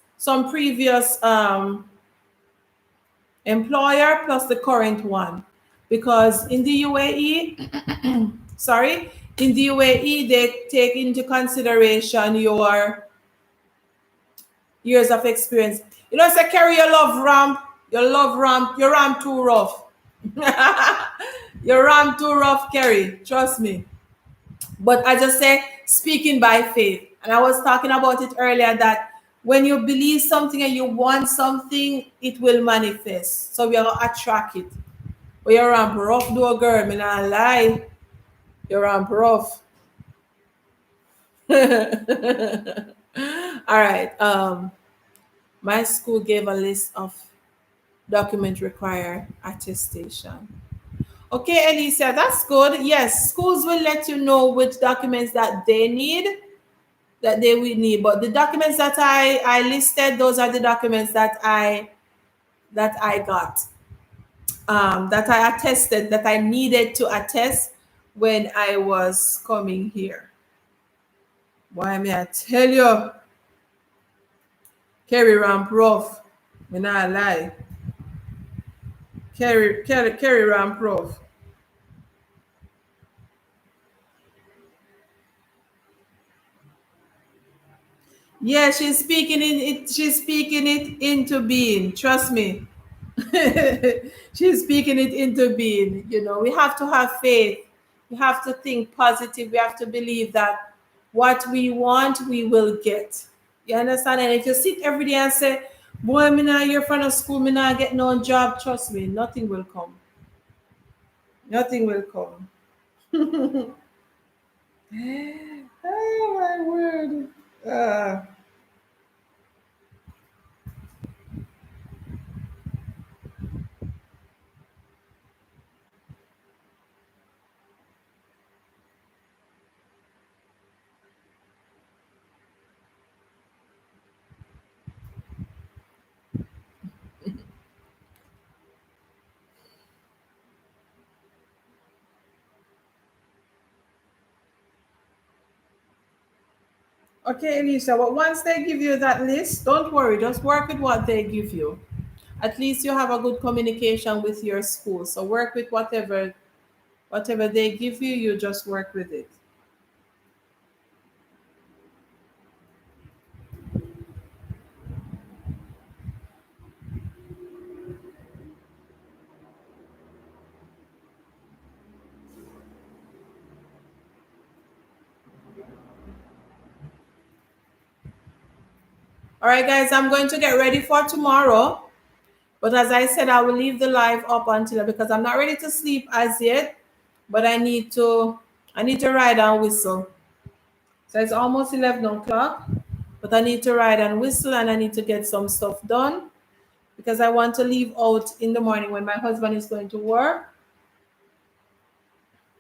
employer plus the current one, because in the UAE, sorry, in the UAE they take into consideration your years of experience. You know, say carry your love ramp, your ramp too rough. Your ramp too rough, Kerry. Trust me. But I just say speaking by faith. And I was talking about it earlier that when you believe something and you want something, it will manifest. So we are gonna attract it. But your ramp rough though, girl, me not lie. Your ramp rough. All right. My school gave a list of document require attestation. Okay, Alicia, that's good. Yes, schools will let you know which documents that they will need. But the documents that I listed, those are the documents that I got, that I attested, that I needed to attest when I was coming here. Why may I tell you, carry ramp rough. Me not lie. Carry ramp rough. Yeah, she's speaking it into being. Trust me. She's speaking it into being. You know, we have to have faith. We have to think positive. We have to believe that what we want, we will get. You understand? And if you sit every day and say, boy, me not here from the school, me not get no job, trust me, nothing will come. Nothing will come. Oh my word. Okay, Elisa, but once they give you that list, don't worry, just work with what they give you. At least you have a good communication with your school. So work with whatever they give you, you just work with it. All right, guys, I'm going to get ready for tomorrow. But as I said, I will leave the live up until, because I'm not ready to sleep as yet, but I need to ride and whistle. So it's almost 11 o'clock, but I need to ride and whistle and I need to get some stuff done because I want to leave out in the morning when my husband is going to work.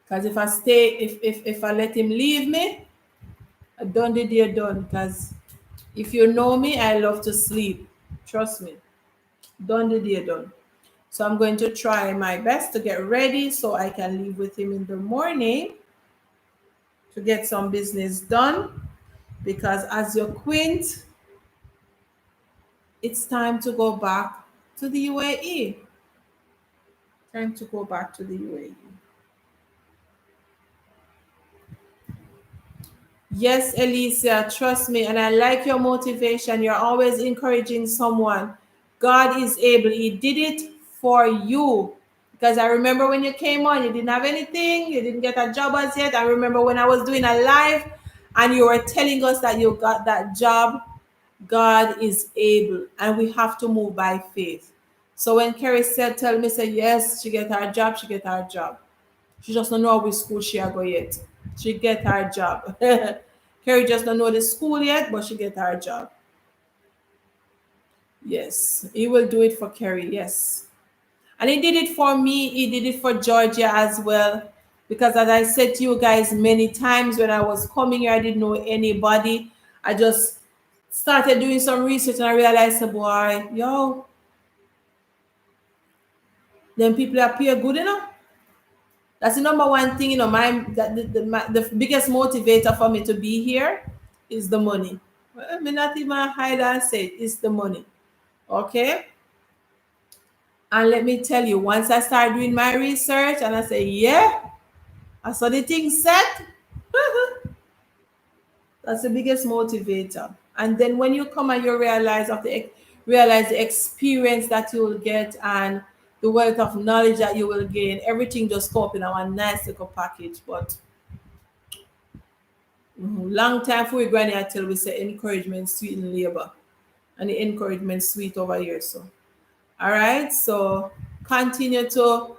Because if I stay, if I let him leave me, I done the day done. Because if you know me, I love to sleep. Trust me. Done the day done. So I'm going to try my best to get ready so I can leave with him in the morning to get some business done. Because as your quint, it's time to go back to the UAE. Time to go back to the UAE. Yes, Alicia, trust me, and I like your motivation. You're always encouraging someone. God is able. He did it for you. Because I remember when you came on, you didn't have anything, you didn't get a job as yet. I remember when I was doing a live and you were telling us that you got that job. God is able, and we have to move by faith. So when Kerry said, tell me, say, yes, she get her job, she get her job. She just don't know which school she a go yet. She get her job. Carrie just don't know the school yet, but she get her job. Yes, he will do it for Carrie. Yes, and he did it for me. He did it for Georgia as well. Because as I said to you guys many times, when I was coming here, I didn't know anybody. I just started doing some research and I realized, boy, yo, them people appear good enough. That's the number one thing, the biggest motivator for me to be here is the money. Well, I mean, not even hide and say it's the money. Okay. And let me tell you, once I start doing my research and I say, yeah, I saw the thing set, that's the biggest motivator. And then when you come and you realize the experience that you will get and the wealth of knowledge that you will gain, everything just come up in a nice little package. But long time for we granny until we say encouragement sweet in labor. And the encouragement sweet over here. So all right. So continue to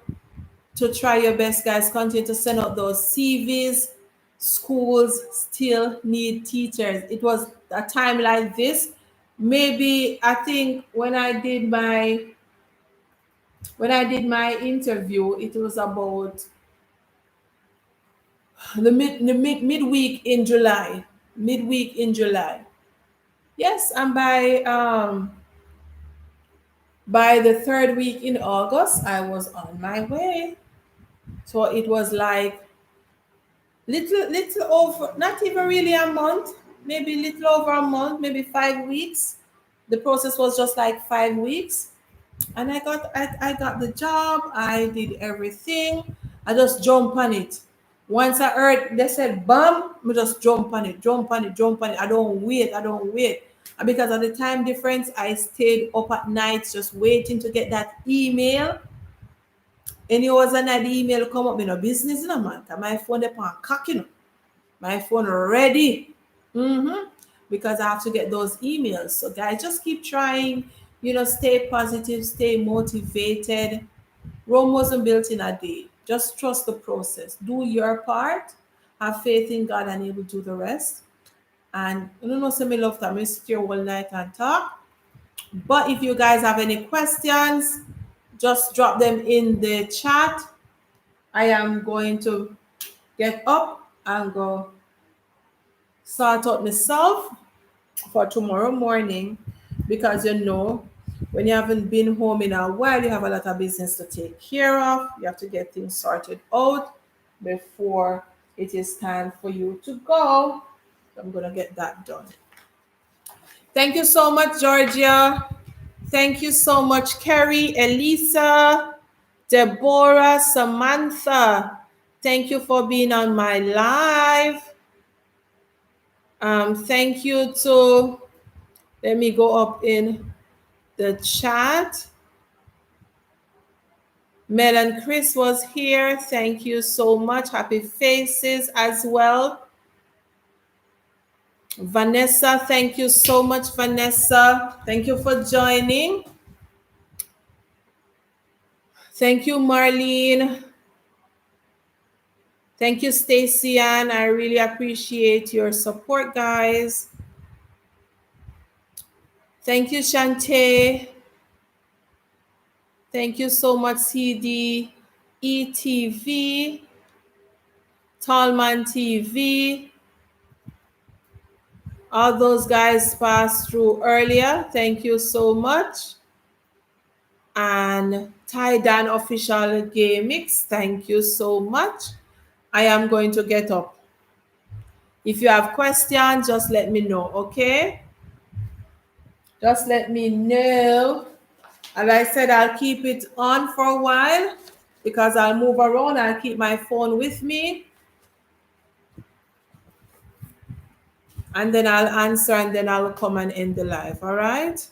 try your best, guys. Continue to send out those CVs. Schools still need teachers. It was a time like this. Maybe I think when I did my interview, it was about the midweek in July. Midweek in July. Yes, and by the third week in August, I was on my way. So it was like little over, not even really a month, maybe little over a month, maybe 5 weeks. The process was just like 5 weeks, and I got the job. I did everything. I just jump on it. Once I heard they said bam, I just jump on it, jump on it, jump on it. I don't wait. And because of the time difference, I stayed up at night just waiting to get that email. And it was an email come up in a business, man. 'Cause my phone upon cocking. My phone ready. Because I have to get those emails. So guys, just keep trying, stay positive, stay motivated. Rome wasn't built in a day. Just trust the process. Do your part. Have faith in God and He will do the rest. And you know, some love time. I sit here all night and talk. But if you guys have any questions, just drop them in the chat. I am going to get up and go sort out myself for tomorrow morning, because when you haven't been home in a while, you have a lot of business to take care of. You have to get things sorted out before it is time for you to go. I'm gonna get that done. Thank you so much, Georgia. Thank you so much, Kerry, Elisa, Deborah, Samantha. Thank you for being on my live. Thank you to, let me go up in the chat. Mel and Chris was here. Thank you so much. Happy faces as well. Vanessa, thank you so much, Vanessa. Thank you for joining. Thank you, Marlene. Thank you, Stacy Ann. I really appreciate your support, guys. Thank you, Shantae. Thank you so much, CD, ETV, Tallman TV. All those guys passed through earlier. Thank you so much. And Ty Dan Official Game Mix, thank you so much. I am going to get up. If you have questions, just let me know, okay? Just let me know. As I said, I'll keep it on for a while because I'll move around. I'll keep my phone with me. And then I'll answer and then I'll come and end the live, all right?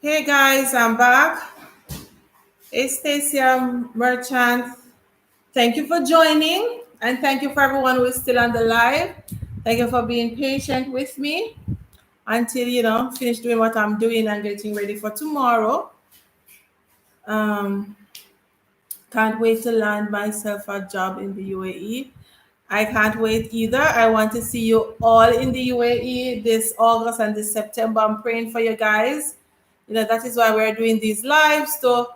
Hey guys, I'm back. Hey Stacia Merchant. Thank you for joining and thank you for everyone who is still on the live. Thank you for being patient with me until finish doing what I'm doing and getting ready for tomorrow. Um, can't wait to land myself a job in the UAE. I can't wait either. I want to see you all in the UAE this August and this September. I'm praying for you guys. That is why we're doing these lives to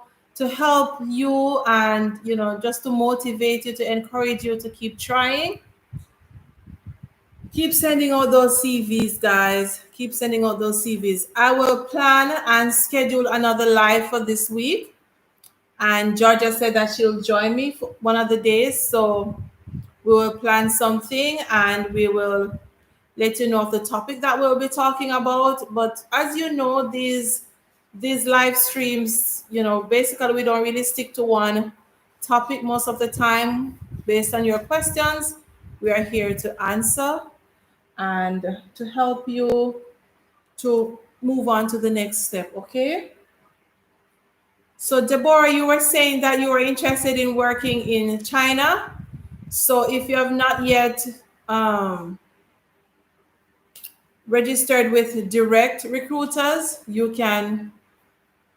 help you and just to motivate you, to encourage you to keep trying. Keep sending out those CVs, guys. Keep sending out those CVs. I will plan and schedule another live for this week. And Georgia said that she'll join me for one of the days. So we will plan something and we will let you know of the topic that we'll be talking about. But as you know, these live streams, basically we don't really stick to one topic most of the time. Based on your questions, we are here to answer and to help you to move on to the next step. Okay. So Deborah, you were saying that you were interested in working in China. So if you have not yet um, registered with direct recruiters, you can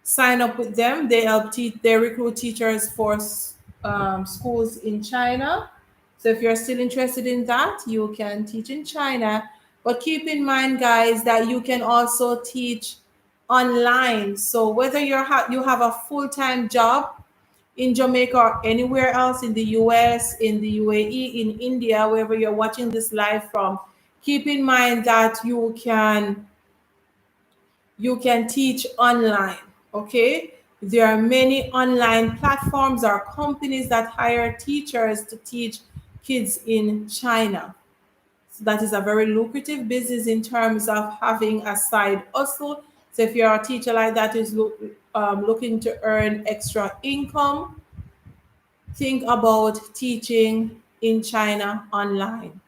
sign up with them. They help teach, they recruit teachers for schools in China. So if you're still interested in that, you can teach in China. But keep in mind, guys, that you can also teach online. So whether you have a full-time job in Jamaica or anywhere else in the US, in the UAE, in India, wherever you're watching this live from, keep in mind that you can teach online. Okay, there are many online platforms or companies that hire teachers to teach kids in China. So that is a very lucrative business in terms of having a side hustle. So if you're a teacher like that is looking to earn extra income, think about teaching in China online.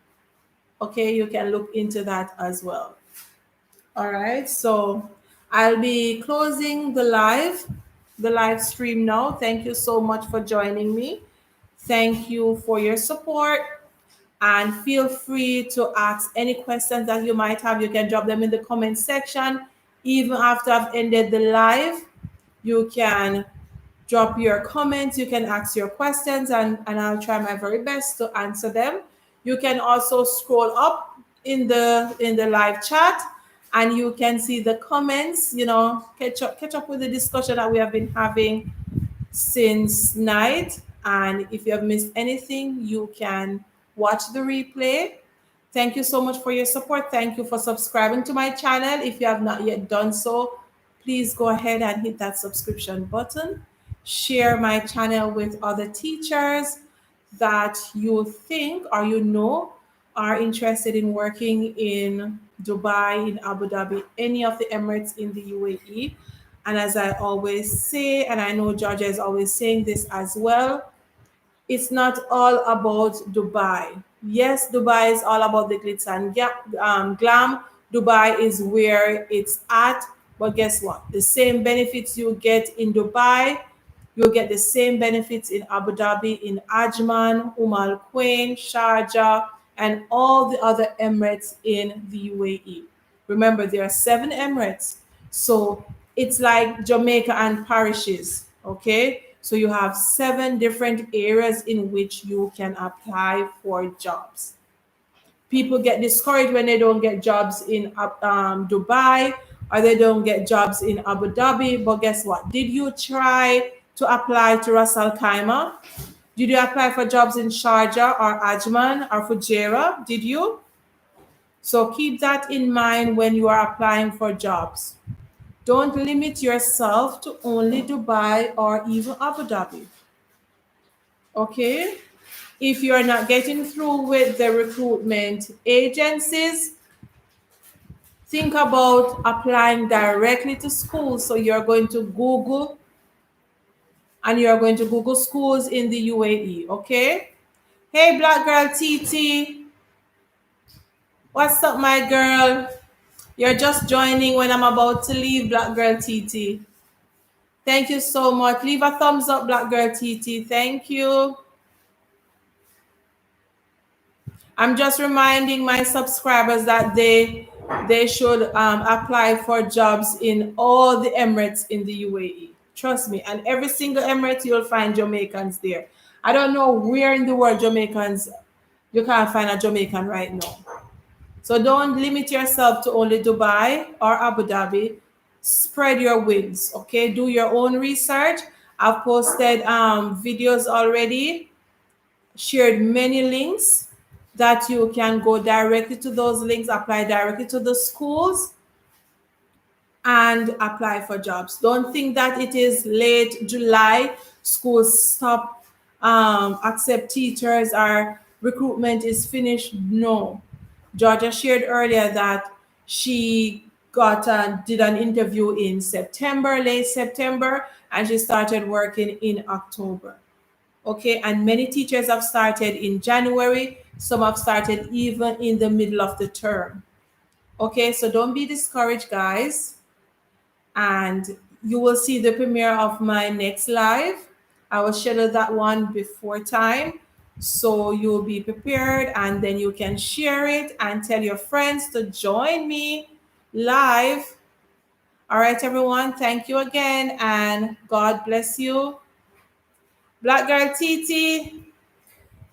Okay, you can look into that as well. All right, so I'll be closing the live stream now. Thank you so much for joining me. Thank you for your support and feel free to ask any questions that you might have. You can drop them in the comment section. Even after I've ended the live, you can drop your comments, you can ask your questions, and I'll try my very best to answer them. You can also scroll up in the live chat and you can see the comments, catch up with the discussion that we have been having since night. And if you have missed anything, you can watch the replay. Thank you so much for your support. Thank you for subscribing to my channel. If you have not yet done so, please go ahead and hit that subscription button. Share my channel with other teachers that you think or are interested in working in Dubai, in Abu Dhabi, any of the Emirates in the UAE. And as I always say, and I know Georgia is always saying this as well, it's not all about Dubai. Yes, Dubai is all about the glitz and glam. Dubai is where it's at. But guess what? The same benefits you get in Dubai, you'll get the same benefits in Abu Dhabi, in Ajman, Al Quain, Sharjah, and all the other Emirates in the UAE. Remember, there are 7 Emirates. So it's like Jamaica and parishes. Okay. So you have 7 different areas in which you can apply for jobs. People get discouraged when they don't get jobs in Dubai or they don't get jobs in Abu Dhabi. But guess what? Did you try to apply to Ras Al Khaimah? Did you apply for jobs in Sharjah or Ajman or Fujairah? Did you? So keep that in mind when you are applying for jobs. Don't limit yourself to only Dubai or even Abu Dhabi. Okay? If you're not getting through with the recruitment agencies, think about applying directly to schools. So you're going to Google and you're going to Google schools in the UAE. Okay? Hey, Black Girl TT. What's up, my girl? You're just joining when I'm about to leave, Black Girl TT. Thank you so much. Leave a thumbs up, Black Girl TT. Thank you. I'm just reminding my subscribers that they should apply for jobs in all the Emirates in the UAE. Trust me, and every single Emirate you'll find Jamaicans there. I don't know where in the world Jamaicans you can't find a Jamaican right now. So don't limit yourself to only Dubai or Abu Dhabi. Spread your wings, okay? Do your own research. I've posted videos already, shared many links that you can go directly to those links, apply directly to the schools, and apply for jobs. Don't think that it is late July, schools stop accept teachers or recruitment is finished. No. Georgia shared earlier that she got did an interview in September, late September, and she started working in October. Okay, and many teachers have started in January. Some have started even in the middle of the term. Okay, so don't be discouraged, guys. And you will see the premiere of my next live. I will schedule that one before time. So you'll be prepared and then you can share it and tell your friends to join me live. All right, everyone. Thank you again and God bless you. Black Girl TT,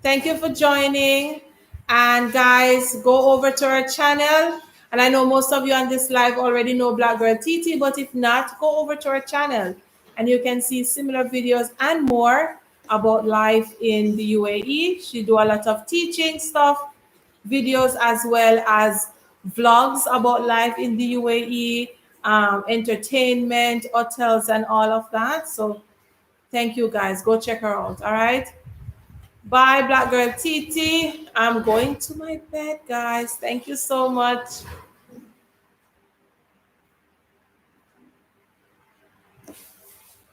thank you for joining. And guys, go over to our channel. And I know most of you on this live already know Black Girl TT, but if not, go over to our channel and you can see similar videos and more about life in the UAE. She do a lot of teaching stuff, videos as well as vlogs about life in the UAE, entertainment, hotels, and all of that. So thank you guys. Go check her out. All right. Bye, Black Girl TT. I'm going to my bed, guys. Thank you so much.